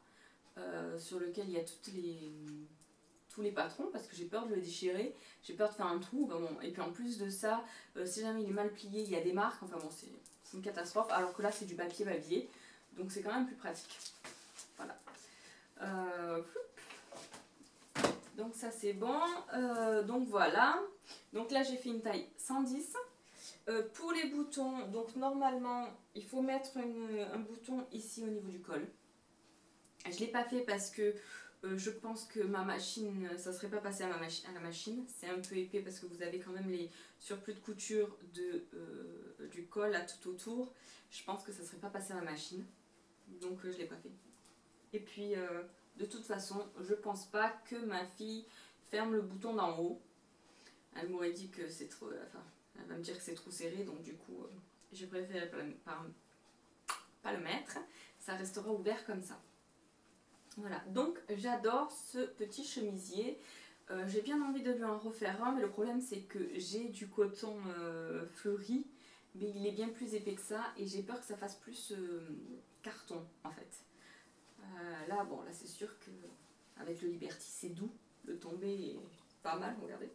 sur lequel il y a tous les patrons, parce que j'ai peur de le déchirer, j'ai peur de faire un trou, bon, et puis en plus de ça, si jamais il est mal plié, il y a des marques, enfin bon, c'est une catastrophe, alors que là c'est du papier bavier, donc c'est quand même plus pratique. Voilà. Donc ça c'est bon, donc voilà, donc là j'ai fait une taille 110, Pour les boutons, donc normalement, il faut mettre un bouton ici au niveau du col. Je ne l'ai pas fait parce que je pense que ma machine, ça ne serait pas passé à la machine. C'est un peu épais parce que vous avez quand même les surplus de couture du col là tout autour. Je pense que ça ne serait pas passé à la machine. Donc je ne l'ai pas fait. Et puis de toute façon, je pense pas que ma fille ferme le bouton d'en haut. Elle m'aurait dit que c'est trop... Enfin, elle va me dire que c'est trop serré, donc du coup, j'ai préféré pas le mettre. Ça restera ouvert comme ça. Voilà, donc j'adore ce petit chemisier. J'ai bien envie de lui en refaire un, mais le problème c'est que j'ai du coton fleuri, mais il est bien plus épais que ça, et j'ai peur que ça fasse plus carton en fait. Là, bon, là c'est sûr que avec le Liberty c'est doux, le tombé est pas mal, regardez.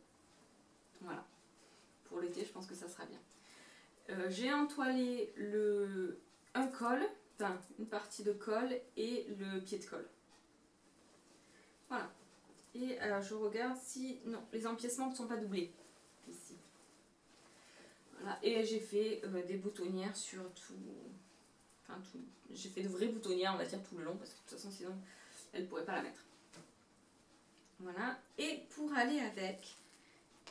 Voilà, pour l'été je pense que ça sera bien. J'ai entoilé un col, enfin une partie de col et le pied de col. Voilà. Et je regarde si... Non, les empiècements ne sont pas doublés. Ici. Voilà. Et j'ai fait des boutonnières sur tout... Enfin, tout... J'ai fait de vraies boutonnières, on va dire, tout le long, parce que de toute façon, sinon, elle ne pourrait pas la mettre. Voilà. Et pour aller avec,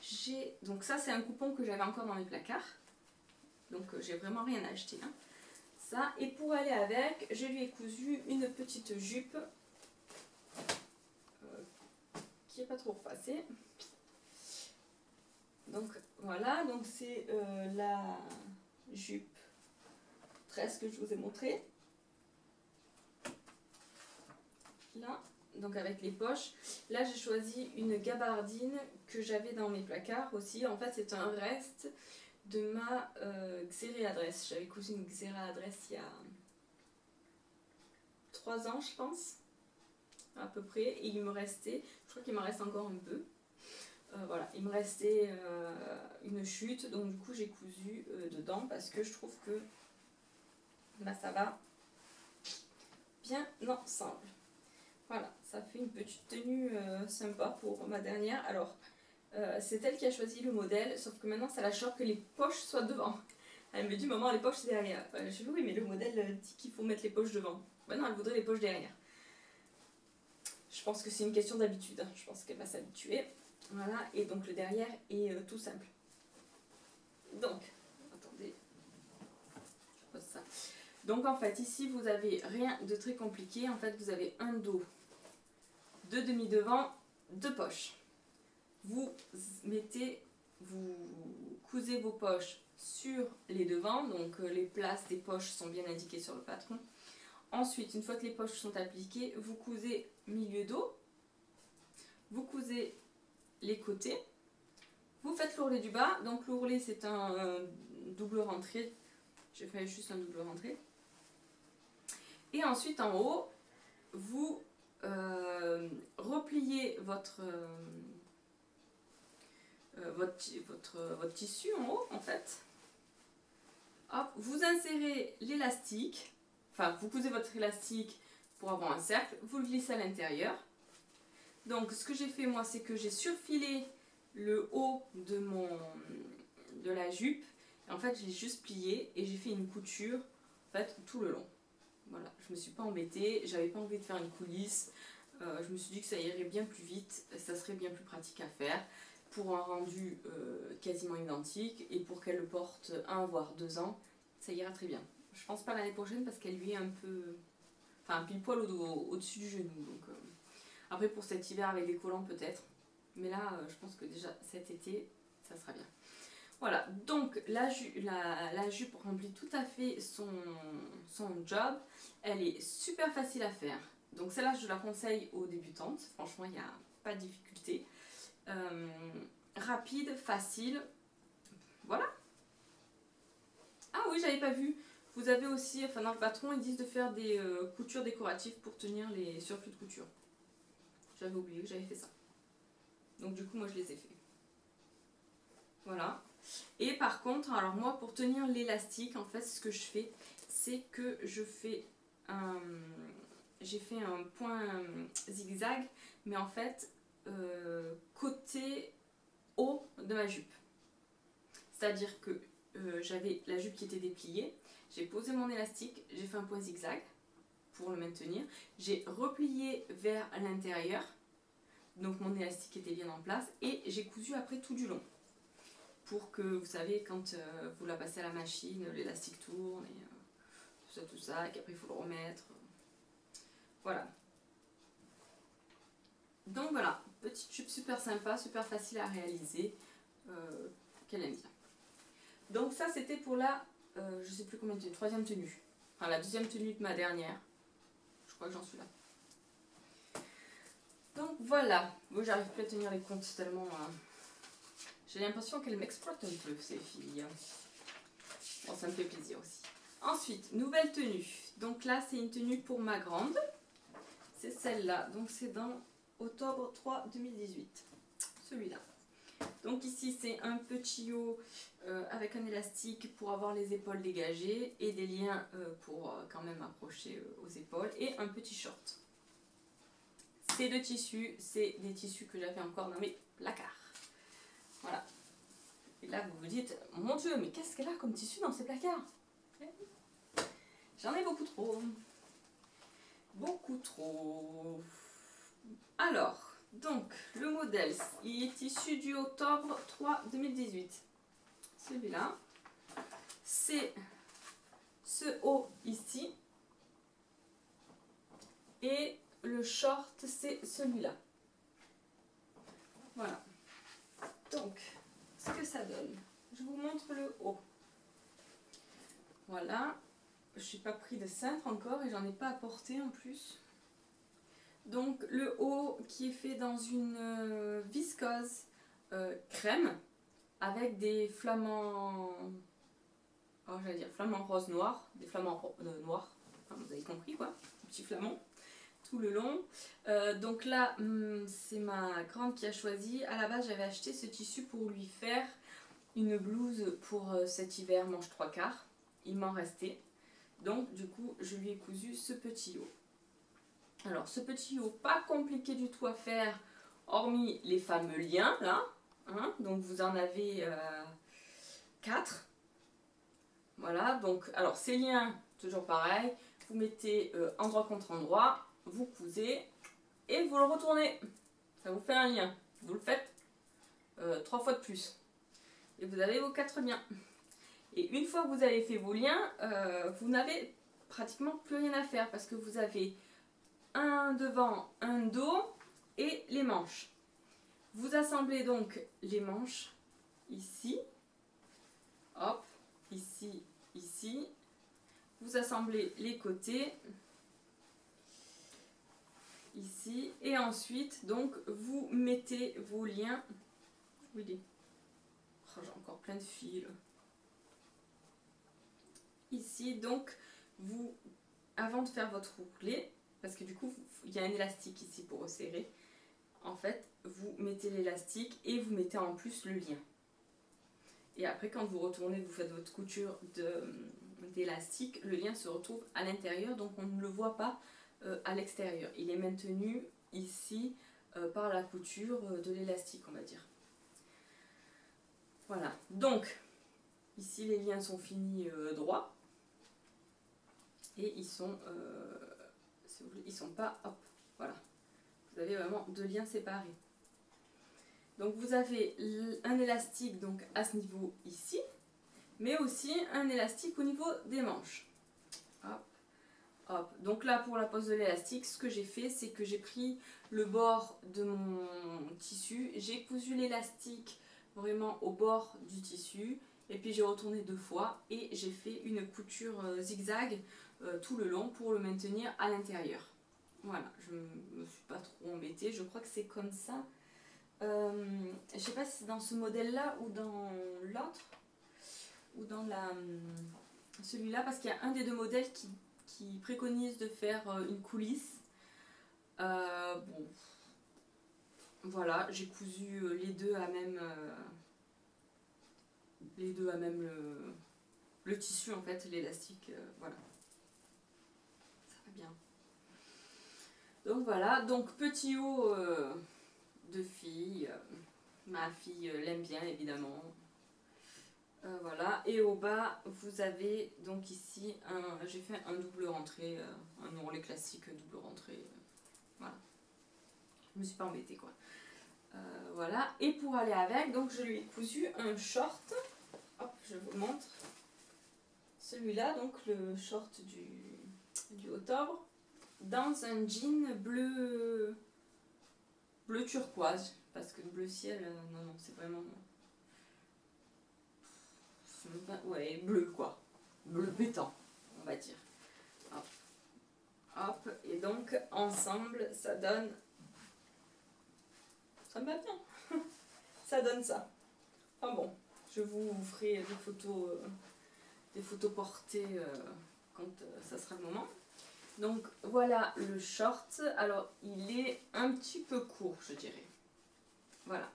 j'ai... Donc ça, c'est un coupon que j'avais encore dans mes placards. Donc, j'ai vraiment rien acheté. Hein. Ça. Et pour aller avec, je lui ai cousu une petite jupe qui n'est pas trop repassée. Donc voilà, donc c'est la jupe tresse que je vous ai montré. Là, donc avec les poches. Là j'ai choisi une gabardine que j'avais dans mes placards aussi. En fait c'est un reste de ma Xéré Adresse. J'avais cousu une Xéré Adresse il y a 3 ans je pense, à peu près. Et il me restait, je crois qu'il m'en reste encore un peu. Voilà, il me restait une chute, donc du coup j'ai cousu dedans parce que je trouve que bah, ça va bien ensemble. Voilà, ça fait une petite tenue sympa pour ma dernière. Alors, c'est elle qui a choisi le modèle, sauf que maintenant ça la choque que les poches soient devant. Elle me dit, maman, les poches c'est derrière. Je dis, oui, mais le modèle dit qu'il faut mettre les poches devant. Bah non, elle voudrait les poches derrière. Je pense que c'est une question d'habitude, hein. Je pense qu'elle va s'habituer. Voilà, et donc le derrière est tout simple. Donc, attendez, je pose ça. Donc en fait, ici vous avez rien de très compliqué. En fait, vous avez un dos, 2 demi-devants, 2 poches. Vous cousez vos poches sur les devants, donc les places des poches sont bien indiquées sur le patron. Ensuite, une fois que les poches sont appliquées, vous cousez milieu dos, vous cousez les côtés, vous faites l'ourlet du bas. Donc l'ourlet c'est un double rentré, j'ai fait juste un double rentré. Et ensuite en haut, vous repliez votre tissu en haut en fait. Hop, vous insérez l'élastique, enfin vous cousez votre élastique pour avoir un cercle, vous le glissez à l'intérieur. Donc ce que j'ai fait moi, c'est que j'ai surfilé le haut de la jupe. Et en fait j'ai juste plié et j'ai fait une couture en fait tout le long. Voilà, je me suis pas embêtée, j'avais pas envie de faire une coulisse. Je me suis dit que ça irait bien plus vite, ça serait bien plus pratique à faire pour un rendu quasiment identique, et pour qu'elle le porte 1 voire 2 ans, ça ira très bien. Je pense pas l'année prochaine parce qu'elle lui est un peu, enfin pile poil au-dessus du genou. Donc après pour cet hiver avec des collants peut-être, mais là je pense que déjà cet été ça sera bien. Voilà, donc la jupe remplit tout à fait son job. Elle est super facile à faire. Donc celle-là, je la conseille aux débutantes. Franchement, il n'y a pas de difficulté. Rapide, facile. Voilà. Ah oui, j'avais pas vu. Vous avez aussi, enfin dans le patron, ils disent de faire des coutures décoratives pour tenir les surplus de couture. J'avais oublié que j'avais fait ça. Donc du coup, moi, je les ai fait. Voilà. Et par contre, alors moi pour tenir l'élastique, en fait ce que je fais, c'est que j'ai fait un point zigzag, mais en fait côté haut de ma jupe. C'est-à-dire que j'avais la jupe qui était dépliée, j'ai posé mon élastique, j'ai fait un point zigzag pour le maintenir, j'ai replié vers l'intérieur, donc mon élastique était bien en place, et j'ai cousu après tout du long. Pour que, vous savez, quand vous la passez à la machine, l'élastique tourne, et tout ça, et qu'après il faut le remettre. Voilà. Donc voilà, petite jupe super sympa, super facile à réaliser, qu'elle aime bien. Donc ça c'était pour la, je sais plus combien de tenue, troisième tenue. Enfin la deuxième tenue de ma dernière. Je crois que j'en suis là. Donc voilà, moi j'arrive plus à tenir les comptes tellement... j'ai l'impression qu'elles m'exploitent un peu ces filles. Bon ça me fait plaisir aussi. Ensuite, nouvelle tenue. Donc là c'est une tenue pour ma grande. C'est celle-là, donc c'est dans octobre 3 2018. Celui-là. Donc ici c'est un petit haut avec un élastique pour avoir les épaules dégagées et des liens pour quand même accrocher aux épaules et un petit short. Ces deux tissus, c'est des tissus que j'avais encore dans mes placards. Voilà. Et là vous vous dites, mon Dieu, mais qu'est-ce qu'elle a comme tissu dans ces placards? J'en ai beaucoup trop. Beaucoup trop. Alors, donc, le modèle, il est issu du octobre 3 2018. Celui-là, c'est ce haut ici. Et le short, c'est celui-là. Voilà. Donc, ce que ça donne. Je vous montre le haut. Voilà. Je n'ai pas pris de cintre encore et j'en ai pas apporté en plus. Donc le haut qui est fait dans une viscose crème avec des flamants, alors j'allais dire flamants rose noir, des flamants noirs, enfin, vous avez compris quoi, des petits flamants tout le long. Donc là c'est ma grande qui a choisi. À la base j'avais acheté ce tissu pour lui faire une blouse pour cet hiver manche 3/4. Il m'en restait. Donc du coup je lui ai cousu ce petit haut. Alors ce petit haut, pas compliqué du tout à faire, hormis les fameux liens là. Hein, donc vous en avez 4. Voilà, donc alors ces liens, toujours pareil, vous mettez endroit contre endroit, vous cousez et vous le retournez. Ça vous fait un lien. Vous le faites 3 fois de plus. Et vous avez vos 4 liens. Et une fois que vous avez fait vos liens, vous n'avez pratiquement plus rien à faire parce que vous avez un devant, un dos et les manches. Vous assemblez donc les manches ici, hop, ici, ici. Vous assemblez les côtés ici et ensuite donc vous mettez vos liens. Où il est? Oh, j'ai encore plein de fils. Ici donc vous, avant de faire votre roulé, parce que du coup il y a un élastique ici pour resserrer, en fait vous mettez l'élastique et vous mettez en plus le lien. Et après quand vous retournez, vous faites votre couture d'élastique, le lien se retrouve à l'intérieur, donc on ne le voit pas à l'extérieur. Il est maintenu ici par la couture de l'élastique, on va dire. Voilà, donc ici les liens sont finis droits et ils sont, si vous voulez, ils sont pas, hop, voilà. Vous avez vraiment 2 liens séparés. Donc vous avez un élastique donc à ce niveau ici, mais aussi un élastique au niveau des manches. Hop, hop. Donc là pour la pose de l'élastique, ce que j'ai fait, c'est que j'ai pris le bord de mon tissu, j'ai cousu l'élastique vraiment au bord du tissu, et puis j'ai retourné 2 fois et j'ai fait une couture zigzag tout le long pour le maintenir à l'intérieur. Voilà, je me suis pas trop embêtée, je crois que c'est comme ça. Je sais pas si c'est dans ce modèle là ou dans l'autre ou dans celui-là, parce qu'il y a un des 2 modèles qui préconise de faire une coulisse. Bon, voilà, j'ai cousu les deux à même le tissu en fait, l'élastique, voilà, ça va bien. Donc voilà, donc petit haut de fille, ma fille l'aime bien évidemment. Voilà, et au bas vous avez donc ici j'ai fait un double rentrée, un ourlet classique double rentrée, voilà, je me suis pas embêtée quoi. Voilà, et pour aller avec, donc je lui ai cousu un short, hop je vous montre, celui-là donc le short du octobre, dans un jean bleu turquoise, parce que bleu ciel, non c'est vraiment... Ouais, bleu quoi. Bleu pétant, on va dire. Hop. Hop. Et donc, ensemble, ça donne... Ça me va bien. Ça donne ça. Enfin bon, je vous ferai des photos portées quand ça sera le moment. Donc, voilà le short. Alors, il est un petit peu court, je dirais. Voilà.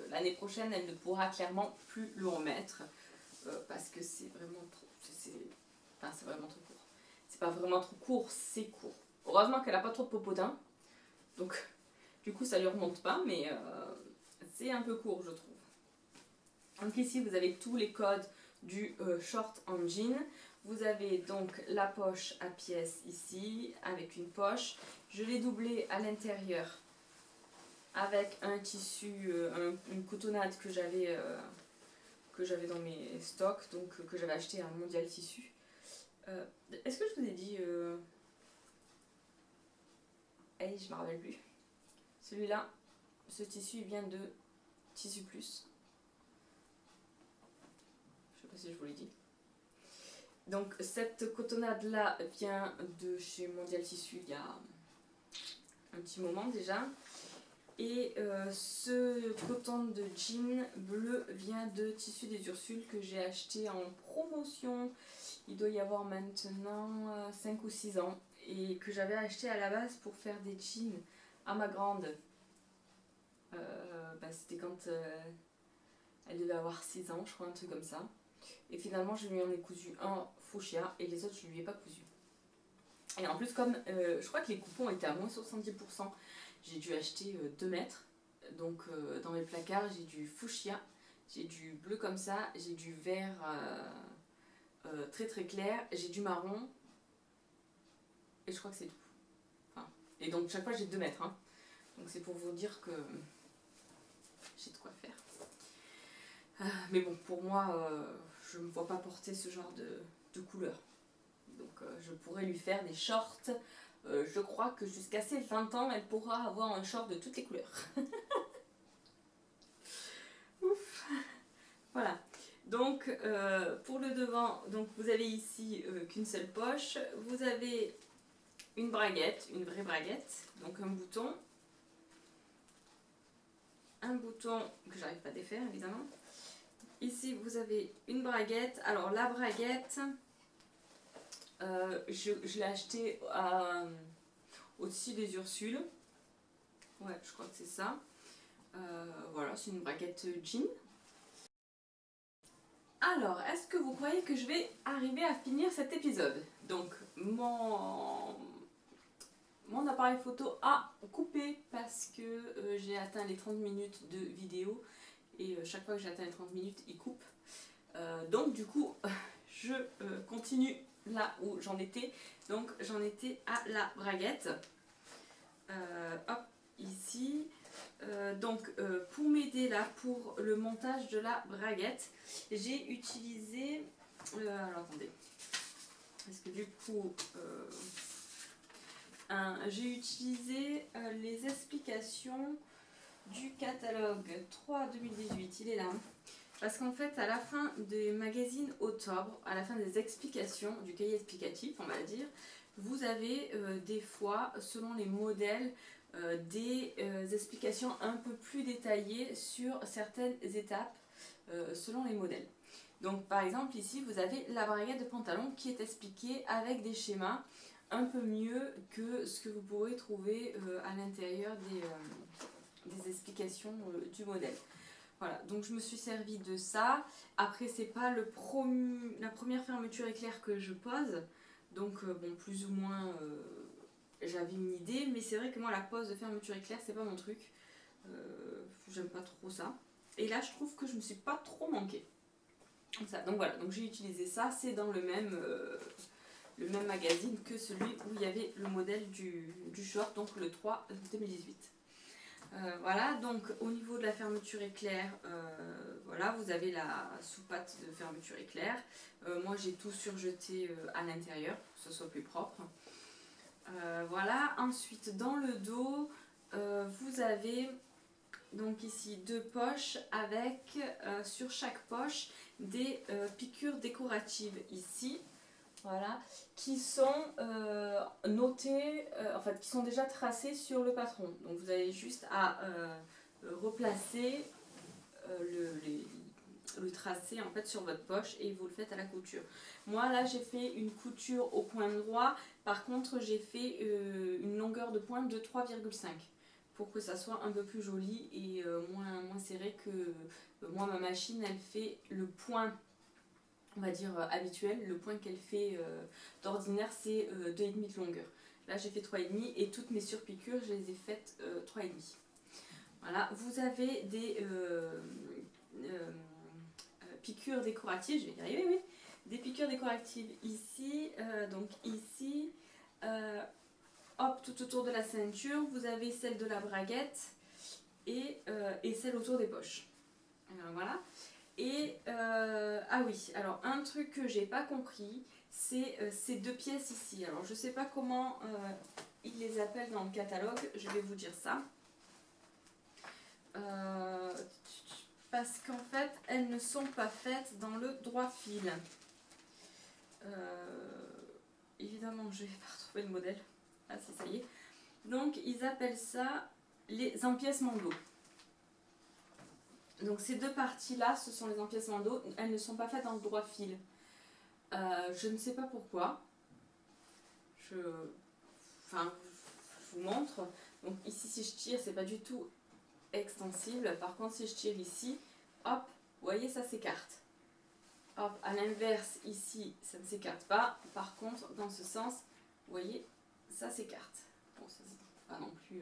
L'année prochaine, elle ne pourra clairement plus le remettre. Parce que c'est vraiment trop... Enfin, c'est vraiment trop court. C'est pas vraiment trop court, c'est court. Heureusement qu'elle a pas trop de popotin. Donc, du coup, ça lui remonte pas, mais c'est un peu court, je trouve. Donc ici, vous avez tous les codes du short en jean. Vous avez donc la poche à pièces ici, avec une poche. Je l'ai doublé à l'intérieur avec un tissu, une cotonnade que j'avais dans mes stocks, donc que j'avais acheté à Mondial Tissu. Est-ce que je vous ai dit... Hey, je ne me rappelle plus. Celui-là, ce tissu, il vient de Tissu Plus. Je ne sais pas si je vous l'ai dit. Donc cette cotonnade-là vient de chez Mondial Tissu il y a un petit moment déjà. Et ce coton de jean bleu vient de Tissu des Ursules que j'ai acheté en promotion. Il doit y avoir maintenant 5 ou 6 ans. Et que j'avais acheté à la base pour faire des jeans à ma grande. C'était quand elle devait avoir 6 ans, je crois, un truc comme ça. Et finalement, je lui en ai cousu un fuchsia et les autres, je ne lui ai pas cousu. Et en plus, comme je crois que les coupons étaient à moins 70%, j'ai dû acheter 2 mètres. Donc, dans mes placards, j'ai du fuchsia, j'ai du bleu comme ça, j'ai du vert très très clair, j'ai du marron. Et je crois que c'est tout. Enfin, et donc, chaque fois, j'ai 2 mètres. Hein. Donc, c'est pour vous dire que j'ai de quoi faire. Mais bon, pour moi, je ne me vois pas porter ce genre de couleur. Donc je pourrais lui faire des shorts. Je crois que jusqu'à ses 20 ans, elle pourra avoir un short de toutes les couleurs. Ouf. Voilà. Donc pour le devant, donc vous avez ici qu'une seule poche. Vous avez une braguette, une vraie braguette. Donc un bouton. Un bouton que j'arrive pas à défaire évidemment. Ici vous avez une braguette. Alors la braguette, je l'ai achetée au-dessus des Ursules. Ouais, je crois que c'est ça. Voilà, c'est une braguette jean. Alors, est-ce que vous croyez que je vais arriver à finir cet épisode? Donc, mon appareil photo a coupé parce que j'ai atteint les 30 minutes de vidéo. Et chaque fois que j'atteins les 30 minutes, il coupe. Donc, du coup, je continue là où j'en étais. Donc, j'en étais à la braguette. Hop, ici. Pour m'aider là pour le montage de la braguette, j'ai utilisé alors attendez, parce que du coup j'ai utilisé les explications du catalogue 3 2018, il est là, parce qu'en fait à la fin des magazines octobre, à la fin des explications du cahier explicatif on va dire, vous avez des fois selon les modèles des explications un peu plus détaillées sur certaines étapes selon les modèles. Donc par exemple ici vous avez la braguette de pantalon qui est expliquée avec des schémas un peu mieux que ce que vous pourrez trouver à l'intérieur des explications du modèle. Voilà, donc je me suis servi de ça. Après c'est pas la première fermeture éclair que je pose, donc bon plus ou moins j'avais une idée, mais c'est vrai que moi la pose de fermeture éclair c'est pas mon truc, j'aime pas trop ça. Et là je trouve que je me suis pas trop manquée. Ça. Donc voilà, donc j'ai utilisé ça, c'est dans le même magazine que celui où il y avait le modèle du short, donc le 3 2018. Voilà, donc au niveau de la fermeture éclair, voilà, vous avez la sous-patte de fermeture éclair. Moi j'ai tout surjeté à l'intérieur pour que ce soit plus propre. Voilà, ensuite dans le dos, vous avez donc ici 2 poches avec sur chaque poche des piqûres décoratives ici. Voilà, qui sont notées, en fait, qui sont déjà tracées sur le patron. Donc vous avez juste à replacer le tracé en fait sur votre poche et vous le faites à la couture. Moi là j'ai fait une couture au point droit, par contre j'ai fait une longueur de pointe de 3,5 pour que ça soit un peu plus joli et moins serré que moi ma machine elle fait le point on va dire habituel, le point qu'elle fait d'ordinaire c'est 2,5 de longueur. Là j'ai fait 3,5 et toutes mes surpiqûres je les ai faites 3,5. Voilà, vous avez des piqûres décoratives, je vais y arriver, oui. Des piqûres décoratives ici, donc ici, hop, tout autour de la ceinture, vous avez celle de la braguette et celle autour des poches. Alors voilà. Et ah oui, alors un truc que j'ai pas compris, c'est ces 2 pièces ici. Alors je sais pas comment ils les appellent dans le catalogue, je vais vous dire ça. Parce qu'en fait, elles ne sont pas faites dans le droit fil. Évidemment, je vais pas retrouver le modèle. Ah si, ça y est. Donc ils appellent ça les empiècements d'eau. Donc ces 2 parties-là, ce sont les empiècements d'eau. Elles ne sont pas faites dans le droit fil. Je ne sais pas pourquoi. Enfin, je vous montre. Donc ici, si je tire, c'est pas du tout extensible. Par contre, si je tire ici, hop, vous voyez, ça s'écarte. Hop, à l'inverse, ici, ça ne s'écarte pas. Par contre, dans ce sens, vous voyez, ça s'écarte. Bon, ça c'est pas non plus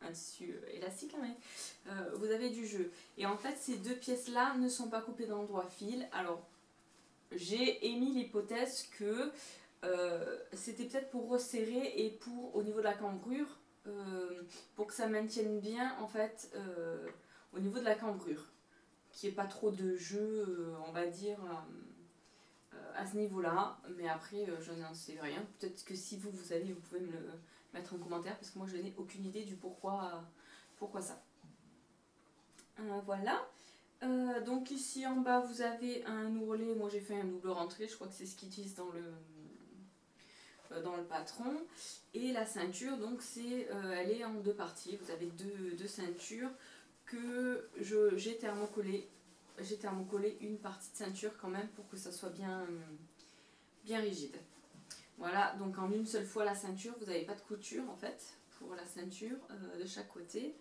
un tissu élastique, hein, mais vous avez du jeu. Et en fait, ces 2 pièces-là ne sont pas coupées dans le droit fil. Alors, j'ai émis l'hypothèse que c'était peut-être pour resserrer et pour, au niveau de la cambrure, pour que ça maintienne bien, en fait, au niveau de la cambrure. Qu'il n'y ait pas trop de jeu, on va dire, à ce niveau-là. Mais après, je n'en sais rien. Peut-être que si vous savez, vous pouvez me le mettre en commentaire, parce que moi, je n'ai aucune idée du pourquoi ça. Voilà. Donc ici en bas, vous avez un ourlet. Moi, j'ai fait un double rentrée. Je crois que c'est ce qu'ils disent dans le patron. Et la ceinture, donc, elle est en 2 parties. Vous avez deux ceintures que j'ai thermocollé. J'ai thermocollé une partie de ceinture quand même pour que ça soit bien rigide. Voilà, donc en une seule fois la ceinture, vous n'avez pas de couture en fait pour la ceinture de chaque côté.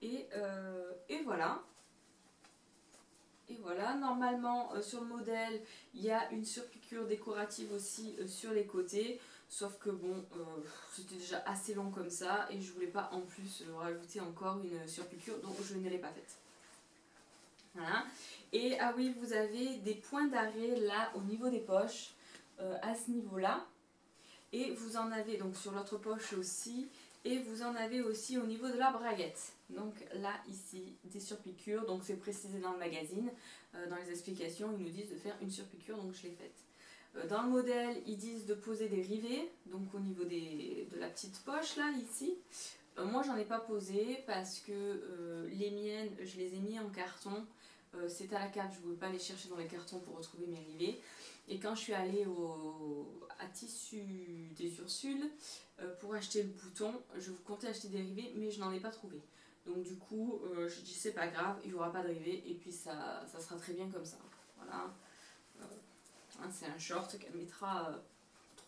Et voilà. Et voilà, normalement sur le modèle, il y a une surpiqûre décorative aussi sur les côtés. Sauf que bon, c'était déjà assez long comme ça et je voulais pas en plus rajouter encore une surpiqûre, donc je ne l'ai pas faite. Voilà. Et ah oui, vous avez des points d'arrêt là au niveau des poches, à ce niveau-là. Et vous en avez donc sur l'autre poche aussi. Et vous en avez aussi au niveau de la braguette. Donc là, ici, des surpiqûres. Donc c'est précisé dans le magazine. Dans les explications, ils nous disent de faire une surpiqûre, donc je l'ai faite. Dans le modèle, ils disent de poser des rivets. Donc au niveau de la petite poche là, ici. Moi, j'en ai pas posé parce que les miennes, je les ai mis en carton. C'est à la carte, je ne voulais pas les chercher dans les cartons pour retrouver mes rivets. Et quand je suis allée à Tissu des Ursules pour acheter le bouton, je comptais acheter des rivets, mais je n'en ai pas trouvé. Donc du coup, je dis c'est pas grave, il n'y aura pas de rivets et puis ça sera très bien comme ça. Voilà. Hein, c'est un short qu'elle mettra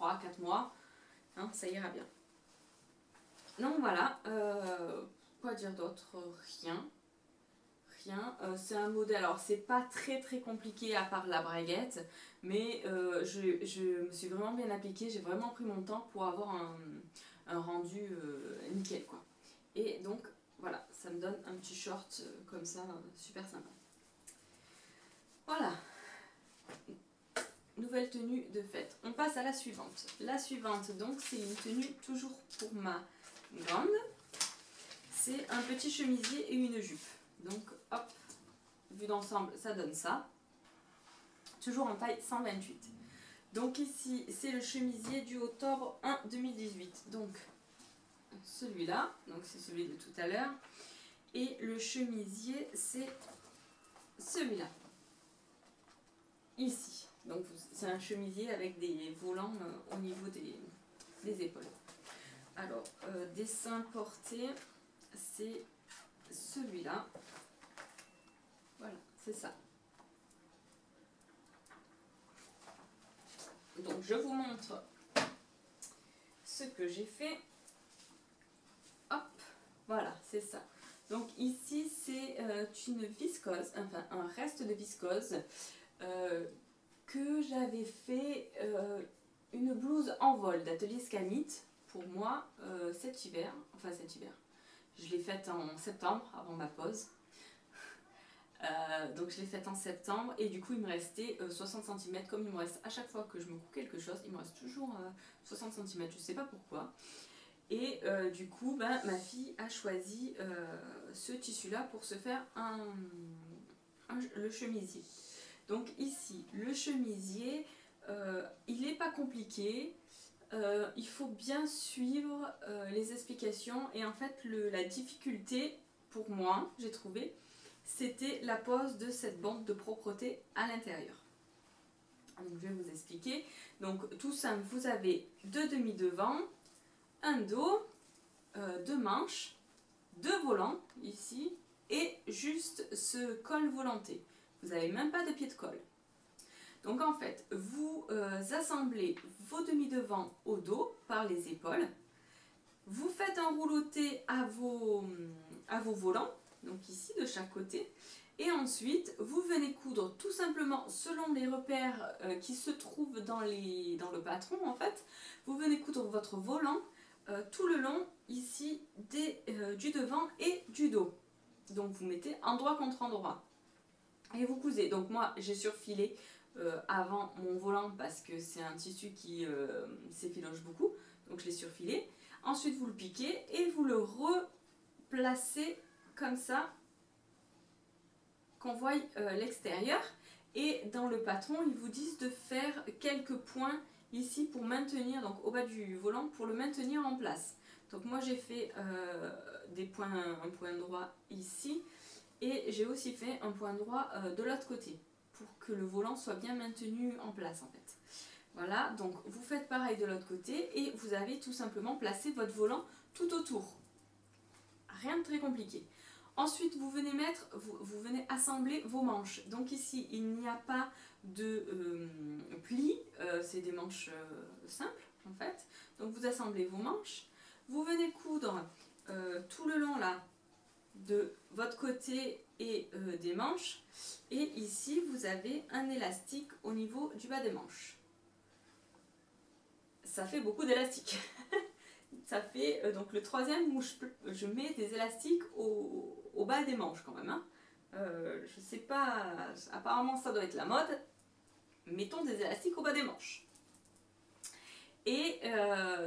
3-4 mois. Hein, ça ira bien. Donc voilà. Quoi dire d'autre? Rien. C'est un modèle, alors c'est pas très compliqué à part la braguette, mais je me suis vraiment bien appliquée, j'ai vraiment pris mon temps pour avoir un rendu nickel quoi. Et donc voilà, ça me donne un petit short comme ça, super sympa. Voilà, nouvelle tenue de fête. On passe à la suivante. La suivante, donc, c'est une tenue toujours pour ma grande. C'est un petit chemisier et une jupe. Donc, hop, vu d'ensemble, ça donne ça. Toujours en taille 128. Donc ici, c'est le chemisier du octobre 1 2018. Donc, celui-là, donc c'est celui de tout à l'heure. Et le chemisier, c'est celui-là. Ici. Donc, c'est un chemisier avec des volants au niveau des épaules. Alors, dessin porté, c'est celui-là. Voilà, c'est ça. Donc, je vous montre ce que j'ai fait. Hop, voilà, c'est ça. Donc, ici, c'est une viscose, enfin, un reste de viscose que j'avais fait une blouse en vol d'atelier Scanit pour moi cet hiver. Enfin, cet hiver. Je l'ai faite en septembre, avant ma pause. Donc je l'ai faite en septembre et du coup il me restait 60 cm, comme il me reste à chaque fois que je me couds quelque chose, il me reste toujours 60 cm, je sais pas pourquoi. Et du coup ma fille a choisi ce tissu là pour se faire le chemisier. Donc ici le chemisier, il n'est pas compliqué, il faut bien suivre les explications et en fait la difficulté pour moi, j'ai trouvé, c'était la pose de cette bande de propreté à l'intérieur. Donc je vais vous expliquer. Donc tout simple, vous avez deux demi-devants, un dos, deux manches, deux volants ici et juste ce col volanté. Vous n'avez même pas de pied de colle. Donc en fait, vous assemblez vos demi-devants au dos par les épaules. Vous faites un rouleauté à vos volants, donc ici de chaque côté. Et ensuite, vous venez coudre tout simplement selon les repères qui se trouvent dans le patron en fait. Vous venez coudre votre volant tout le long ici du devant et du dos. Donc vous mettez endroit contre endroit. Et vous cousez. Donc moi j'ai surfilé avant mon volant parce que c'est un tissu qui s'effiloche beaucoup. Donc je l'ai surfilé. Ensuite vous le piquez et vous le replacez comme ça, qu'on voit l'extérieur. Et dans le patron, ils vous disent de faire quelques points ici pour maintenir, donc au bas du volant, pour le maintenir en place. Donc moi j'ai fait un point droit ici et j'ai aussi fait un point droit de l'autre côté pour que le volant soit bien maintenu en place en fait. Voilà, donc vous faites pareil de l'autre côté et vous avez tout simplement placé votre volant tout autour. Rien de très compliqué. Ensuite, vous venez assembler vos manches. Donc ici, il n'y a pas de plis, c'est des manches simples en fait. Donc vous assemblez vos manches. Vous venez coudre tout le long là de votre côté et des manches. Et ici, vous avez un élastique au niveau du bas des manches. Ça fait beaucoup d'élastique. Ça fait donc le troisième où je mets des élastiques au bas des manches quand même. Hein. Je sais pas, apparemment ça doit être la mode. Mettons des élastiques au bas des manches. Et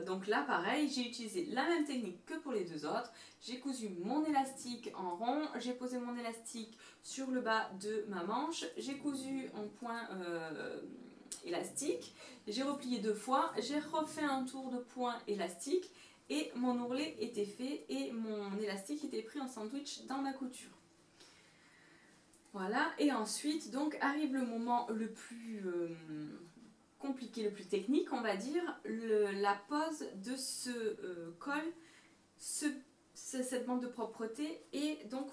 donc là pareil, j'ai utilisé la même technique que pour les deux autres. J'ai cousu mon élastique en rond, j'ai posé mon élastique sur le bas de ma manche, j'ai cousu en point élastique, j'ai replié 2 fois, j'ai refait un tour de point élastique et mon ourlet était fait et mon élastique était pris en sandwich dans ma couture. Voilà, et ensuite donc arrive le moment le plus compliqué, le plus technique on va dire, la pose de ce col, cette bande de propreté et donc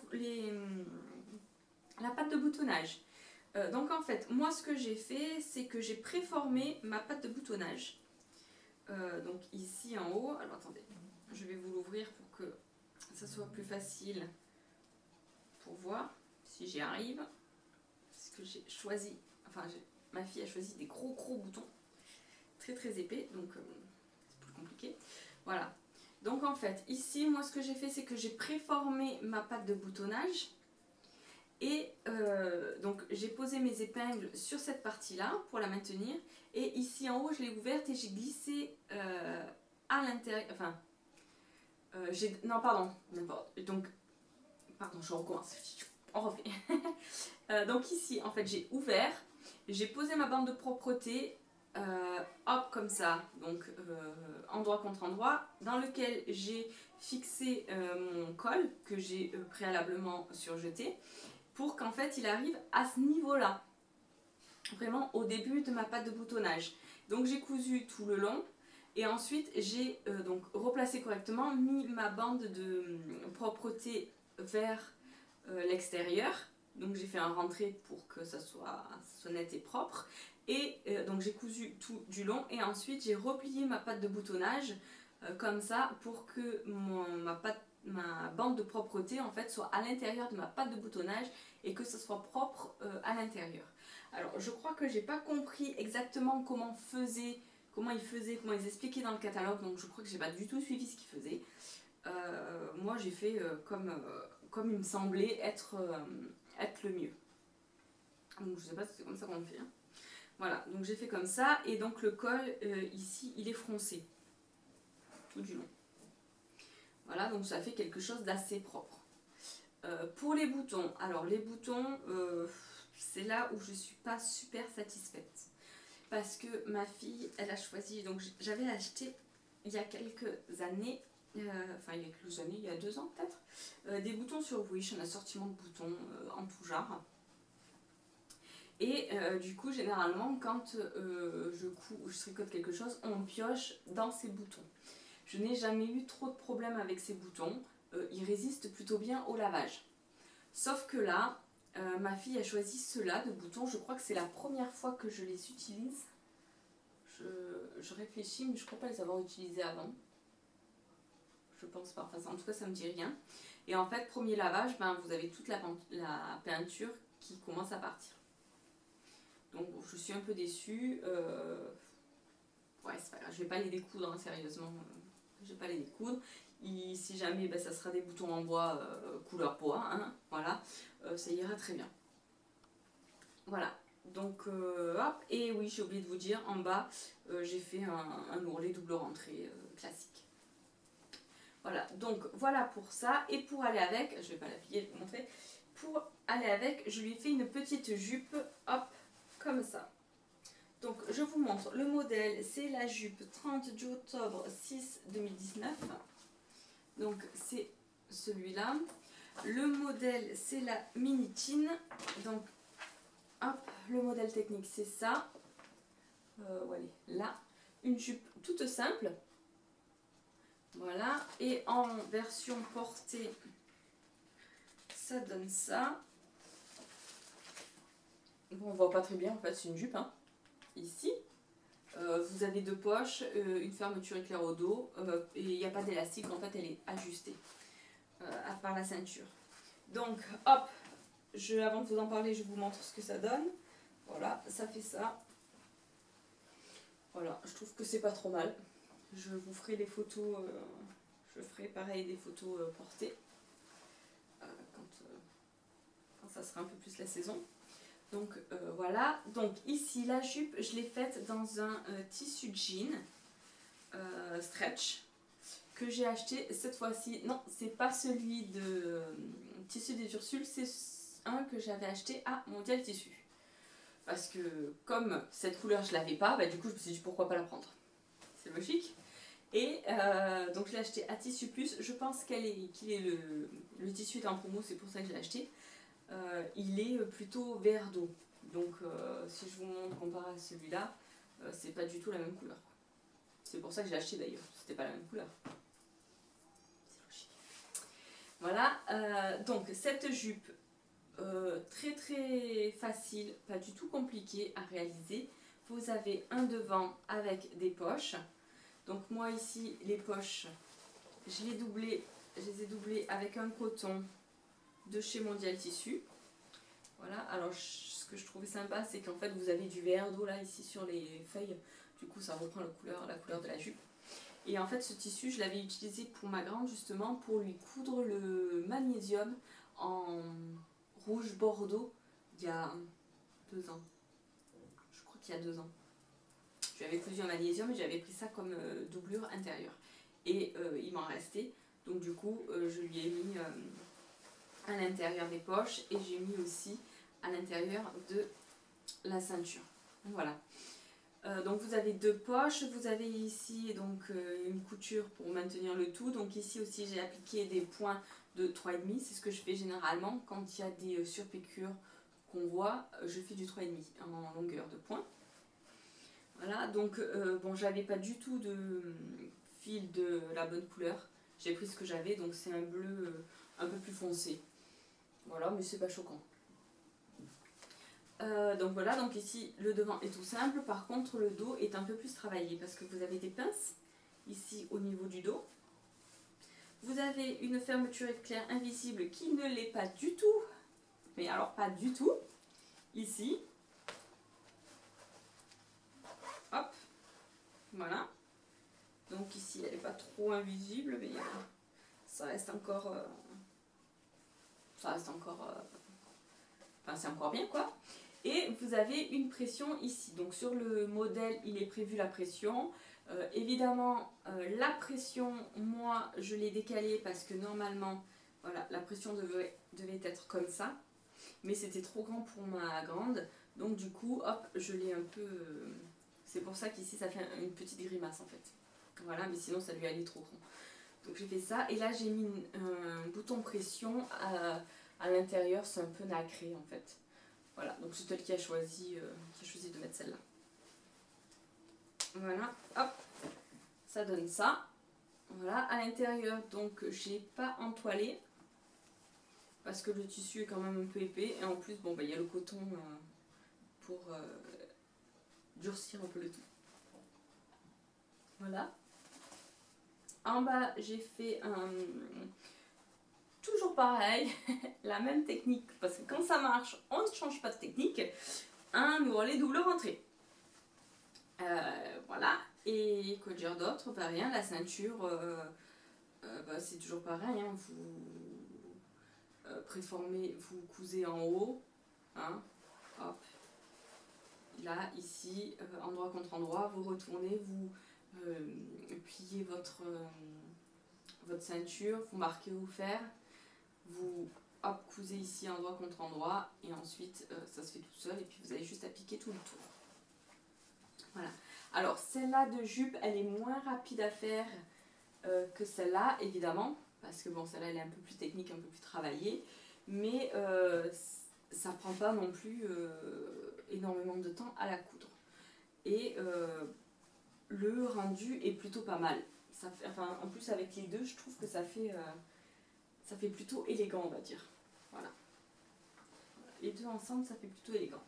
la patte de boutonnage. Donc en fait, moi ce que j'ai fait, c'est que j'ai préformé ma patte de boutonnage. Donc ici en haut, alors attendez, je vais vous l'ouvrir pour que ça soit plus facile pour voir si j'y arrive. Parce que j'ai choisi, ma fille a choisi des gros boutons, très épais, donc c'est plus compliqué. Voilà. Donc en fait, ici, moi ce que j'ai fait, c'est que j'ai préformé ma patte de boutonnage. Et donc j'ai posé mes épingles sur cette partie-là pour la maintenir. Et ici en haut, je l'ai ouverte et j'ai glissé à l'intérieur. Enfin, non, pardon. Donc, pardon, je recommence. On refait. Donc ici, en fait, j'ai ouvert. J'ai posé ma bande de propreté. Hop, comme ça. Donc, endroit contre endroit. Dans lequel j'ai fixé mon col que j'ai préalablement surjeté. Pour qu'en fait il arrive à ce niveau-là, vraiment au début de ma patte de boutonnage. Donc j'ai cousu tout le long et ensuite j'ai donc replacé correctement, mis ma bande de propreté vers l'extérieur. Donc j'ai fait un rentré pour que ça soit net et propre. Et donc j'ai cousu tout du long et ensuite j'ai replié ma patte de boutonnage comme ça pour que ma bande de propreté en fait soit à l'intérieur de ma patte de boutonnage et que ce soit propre à l'intérieur. Alors je crois que j'ai pas compris exactement comment ils expliquaient dans le catalogue, donc je crois que j'ai pas du tout suivi ce qu'ils faisaient. Moi j'ai fait comme il me semblait être le mieux. Donc je sais pas si c'est comme ça qu'on fait. Hein. Voilà, donc j'ai fait comme ça et donc le col ici il est froncé tout du long. Voilà, donc ça fait quelque chose d'assez propre. Pour les boutons, alors les boutons, c'est là où je suis pas super satisfaite. Parce que ma fille, elle a choisi, donc j'avais acheté il y a quelques années, il y a 2 ans peut-être, des boutons sur Wish, un assortiment de boutons en tout genre. Et du coup, généralement, quand je tricote quelque chose, on pioche dans ces boutons. Je n'ai jamais eu trop de problèmes avec ces boutons. Ils résistent plutôt bien au lavage. Sauf que là, ma fille a choisi ceux-là de boutons. Je crois que c'est la première fois que je les utilise. Je réfléchis, mais je ne crois pas les avoir utilisés avant. Je pense pas. Enfin, en tout cas, ça ne me dit rien. Et en fait, premier lavage, vous avez toute la peinture qui commence à partir. Donc, je suis un peu déçue. Ouais, c'est pas grave. Je vais pas les découdre, hein, sérieusement. Je vais pas les découdre. Si jamais ça sera des boutons en bois couleur bois, hein, voilà, ça ira très bien. Voilà, donc hop, et oui, j'ai oublié de vous dire, en bas, j'ai fait un ourlet double rentrée classique. Voilà, donc voilà pour ça. Et pour aller avec, je vais pas la plier, je vais vous montrer. Pour aller avec, je lui ai fait une petite jupe, hop, comme ça. Donc je vous montre, le modèle c'est la jupe 30 du octobre 6 2019. Donc c'est celui-là. Le modèle c'est la mini tin. Donc hop, le modèle technique c'est ça. Voilà, là. Une jupe toute simple. Voilà. Et en version portée, ça donne ça. Bon, on voit pas très bien en fait, c'est une jupe. Hein. Ici. Vous avez 2 poches, une fermeture éclair au dos et il n'y a pas d'élastique, en fait elle est ajustée à part la ceinture. Donc hop, avant de vous en parler, je vous montre ce que ça donne. Voilà, ça fait ça. Voilà, je trouve que c'est pas trop mal. Je vous ferai des photos, je ferai pareil des photos portées quand ça sera un peu plus la saison. Donc voilà, donc ici la jupe je l'ai faite dans un tissu jean stretch que j'ai acheté cette fois-ci. Non, c'est pas celui de tissu des Ursules, c'est un que j'avais acheté à Mondial Tissu. Parce que comme cette couleur je l'avais pas, du coup je me suis dit pourquoi pas la prendre. C'est logique. Et donc je l'ai acheté à Tissu Plus. Je pense le tissu est en promo, c'est pour ça que je l'ai acheté. Il est plutôt vert d'eau. Donc si je vous montre comparé à celui-là, c'est pas du tout la même couleur. C'est pour ça que j'ai acheté d'ailleurs, c'était pas la même couleur. C'est logique. Voilà, donc cette jupe, très très facile, pas du tout compliquée à réaliser. Vous avez un devant avec des poches. Donc moi ici, les poches, je les ai doublées avec un coton de chez Mondial Tissu. Voilà, alors ce que je trouvais sympa, c'est qu'en fait vous avez du vert d'eau là ici sur les feuilles, du coup ça reprend la couleur de la jupe. Et en fait ce tissu je l'avais utilisé pour ma grande justement pour lui coudre le magnésium en rouge bordeaux il y a 2 ans. Je crois qu'il y a 2 ans. Je l'avais cousu en magnésium et j'avais pris ça comme doublure intérieure. Et il m'en restait. Donc du coup, je lui ai mis à l'intérieur des poches et j'ai mis aussi à l'intérieur de la ceinture. Voilà. Donc vous avez 2 poches, vous avez ici donc une couture pour maintenir le tout. Donc ici aussi j'ai appliqué des points de 3,5. C'est ce que je fais généralement quand il y a des surpiqûres qu'on voit. Je fais du 3,5 en longueur de point. Voilà, donc bon, j'avais pas du tout de fil de la bonne couleur. J'ai pris ce que j'avais, donc c'est un bleu un peu plus foncé. Voilà, mais c'est pas choquant. Donc voilà, donc ici le devant est tout simple. Par contre, le dos est un peu plus travaillé parce que vous avez des pinces ici au niveau du dos. Vous avez une fermeture éclair invisible qui ne l'est pas du tout. Mais alors pas du tout. Ici. Hop. Voilà. Donc ici, elle n'est pas trop invisible, mais ça reste encore... enfin, c'est encore bien, quoi. Et vous avez une pression ici. Donc sur le modèle, il est prévu la pression. Évidemment, la pression, moi, je l'ai décalée parce que normalement, voilà, la pression devait être comme ça. Mais c'était trop grand pour ma grande. Donc du coup, hop, je l'ai un peu... c'est pour ça qu'ici, ça fait une petite grimace, en fait. Voilà, mais sinon, ça lui allait trop grand. Donc j'ai fait ça. Et là, j'ai mis un bouton pression à l'intérieur. C'est un peu nacré, en fait. Voilà, donc c'est elle qui a choisi de mettre celle-là. Voilà, hop, ça donne ça. Voilà, à l'intérieur, donc j'ai pas entoilé parce que le tissu est quand même un peu épais et en plus, bon, bah, y a le coton pour durcir un peu le tout. Voilà. En bas, j'ai fait toujours pareil, la même technique, parce que quand ça marche, on ne change pas de technique. Un ourlet double rentrée. Voilà, et quoi dire d'autre? Bah rien, la ceinture, bah, c'est toujours pareil, hein. Vous préformez, vous cousez en haut, hein, hop, là, ici, endroit contre endroit, vous retournez, vous pliez votre ceinture, vous marquez où faire, vous hop, cousez ici endroit contre endroit, et ensuite ça se fait tout seul, et puis vous avez juste à piquer tout le tour. Voilà. Alors celle-là de jupe, elle est moins rapide à faire que celle-là, évidemment, parce que bon, celle-là elle est un peu plus technique, un peu plus travaillée, mais ça prend pas non plus énormément de temps à la coudre. Et le rendu est plutôt pas mal. Ça fait, enfin, en plus avec les deux, je trouve que ça fait plutôt élégant, on va dire. Voilà. Les deux ensemble, ça fait plutôt élégant.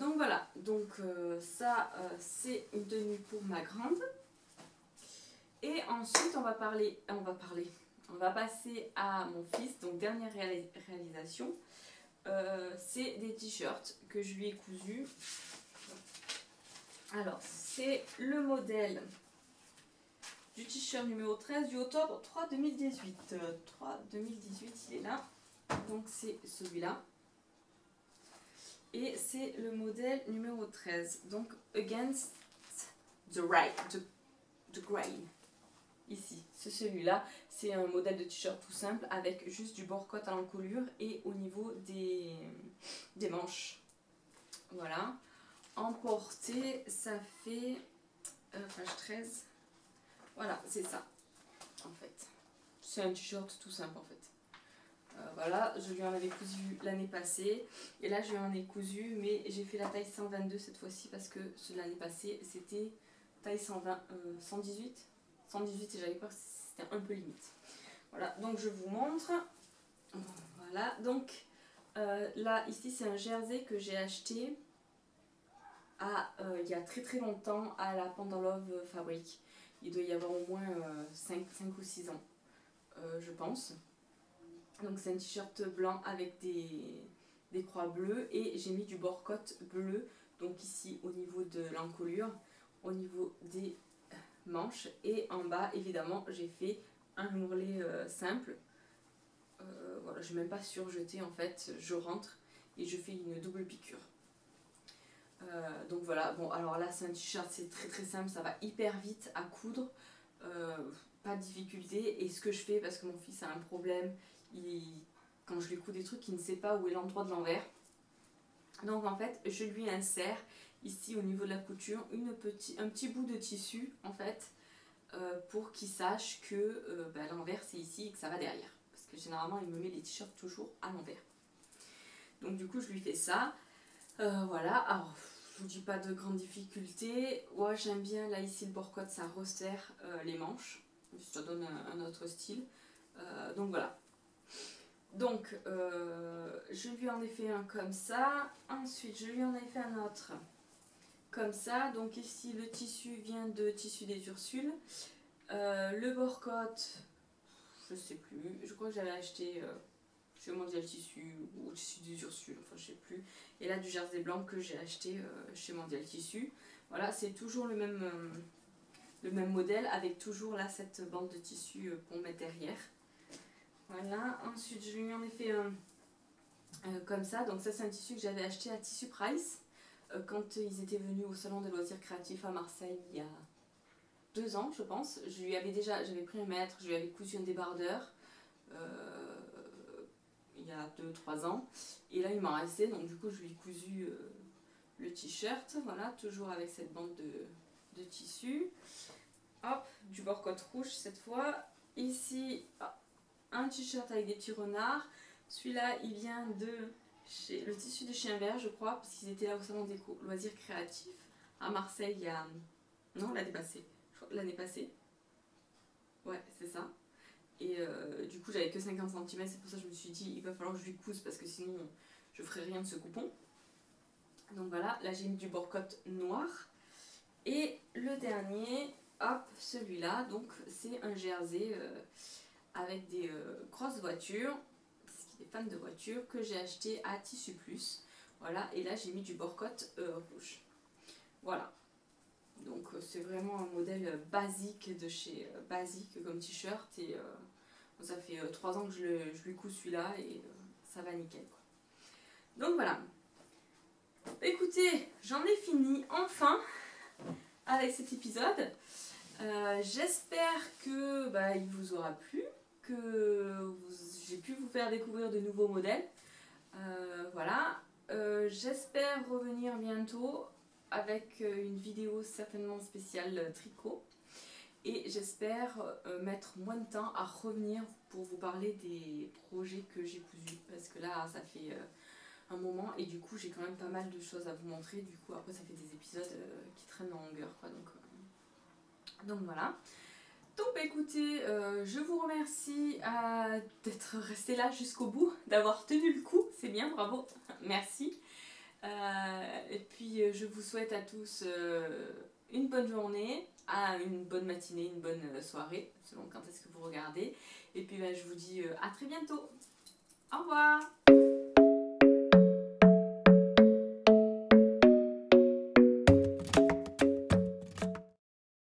Donc voilà, donc ça c'est une tenue pour ma grande. Et ensuite on va passer à mon fils. Donc dernière réalisation, c'est des t-shirts que je lui ai cousus. Alors c'est le modèle du t-shirt numéro 13 du octobre 3 2018. 3 2018, il est là, donc c'est celui-là. Et c'est le modèle numéro 13, donc Against the Grain. Ici, c'est celui-là. C'est un modèle de t-shirt tout simple avec juste du bord-côte à l'encolure et au niveau des manches. Voilà. En portée, ça fait page 13. Voilà, c'est ça, en fait. C'est un t-shirt tout simple, en fait. Voilà, je lui en avais cousu l'année passée et là je lui en ai cousu, mais j'ai fait la taille 122 cette fois-ci parce que l'année passée c'était taille 118 et j'avais peur que c'était un peu limite. Voilà, donc je vous montre. Voilà, donc là ici c'est un jersey que j'ai acheté il y a très très longtemps à la Pandalove Fabric. Il doit y avoir au moins 5 ou 6 ans, je pense. Donc c'est un t-shirt blanc avec des croix bleues et j'ai mis du bord-côte bleu, donc ici au niveau de l'encolure, au niveau des manches, et en bas évidemment j'ai fait un ourlet simple Voilà, je n'ai même pas surjeté en fait, je rentre et je fais une double piqûre. Donc voilà, bon alors là c'est un t-shirt, c'est très très simple, ça va hyper vite à coudre, pas de difficulté. Et ce que je fais, parce que mon fils a un problème, quand je lui couds des trucs, il ne sait pas où est l'endroit de l'envers. Donc en fait je lui insère ici au niveau de la couture un petit bout de tissu en fait, pour qu'il sache que l'envers c'est ici et que ça va derrière. Parce que généralement il me met les t-shirts toujours à l'envers. Donc du coup je lui fais ça. Voilà, alors je vous dis pas de grandes difficultés. Ouais, j'aime bien là ici le bord-côte, ça resserre les manches, ça donne un autre style. Donc voilà. Donc je lui en ai fait un comme ça, ensuite je lui en ai fait un autre comme ça. Donc ici le tissu vient de Tissus des Ursules. Le bord-côte, je sais plus, je crois que j'avais acheté chez Mondial Tissu ou Tissus des Ursules, enfin je sais plus. Et là du jersey blanc que j'ai acheté chez Mondial Tissu. Voilà, c'est toujours le même modèle avec toujours là cette bande de tissu pour mettre derrière. Voilà, ensuite je lui en ai fait un comme ça. Donc ça c'est un tissu que j'avais acheté à Tissu Price quand ils étaient venus au salon des loisirs créatifs à Marseille il y a 2 ans je pense. J'avais pris un mètre, je lui avais cousu un débardeur il y a 2-3 ans. Et là il m'en restait, donc du coup je lui ai cousu le t-shirt, voilà, toujours avec cette bande de tissu. Hop, du bord-côte rouge cette fois. Ici, un t-shirt avec des petits renards. Celui-là, il vient de chez le Tissu des Chiens Verts, je crois, parce qu'ils étaient là au salon des loisirs créatifs à Marseille il y a... Non, l'année passée. Je crois l'année passée. Ouais, c'est ça. Et du coup, j'avais que 50 cm, c'est pour ça que je me suis dit, il va falloir que je lui couse, parce que sinon, je ferai rien de ce coupon. Donc voilà, là j'ai mis du bord-côte noir. Et le dernier, hop, celui-là, donc c'est un jersey avec des grosses voitures, parce qu'il est fan de voitures, que j'ai acheté à Tissu Plus. Voilà, et là j'ai mis du bord-côte rouge. Voilà. Donc c'est vraiment un modèle basique de chez Basique comme t-shirt. Et ça fait 3 ans que je lui couds celui-là et ça va nickel, quoi. Donc voilà. Écoutez, j'en ai fini enfin avec cet épisode. J'espère que il vous aura plu, que j'ai pu vous faire découvrir de nouveaux modèles. Voilà. J'espère revenir bientôt avec une vidéo certainement spéciale tricot. Et j'espère mettre moins de temps à revenir pour vous parler des projets que j'ai cousus. Parce que là, ça fait un moment et du coup, j'ai quand même pas mal de choses à vous montrer. Du coup, après, ça fait des épisodes qui traînent en longueur, quoi. Donc voilà. Donc écoutez, je vous remercie d'être resté là jusqu'au bout, d'avoir tenu le coup, c'est bien, bravo, merci. Et puis je vous souhaite à tous une bonne journée, une bonne matinée, une bonne soirée, selon quand est-ce que vous regardez. Et puis je vous dis à très bientôt. Au revoir.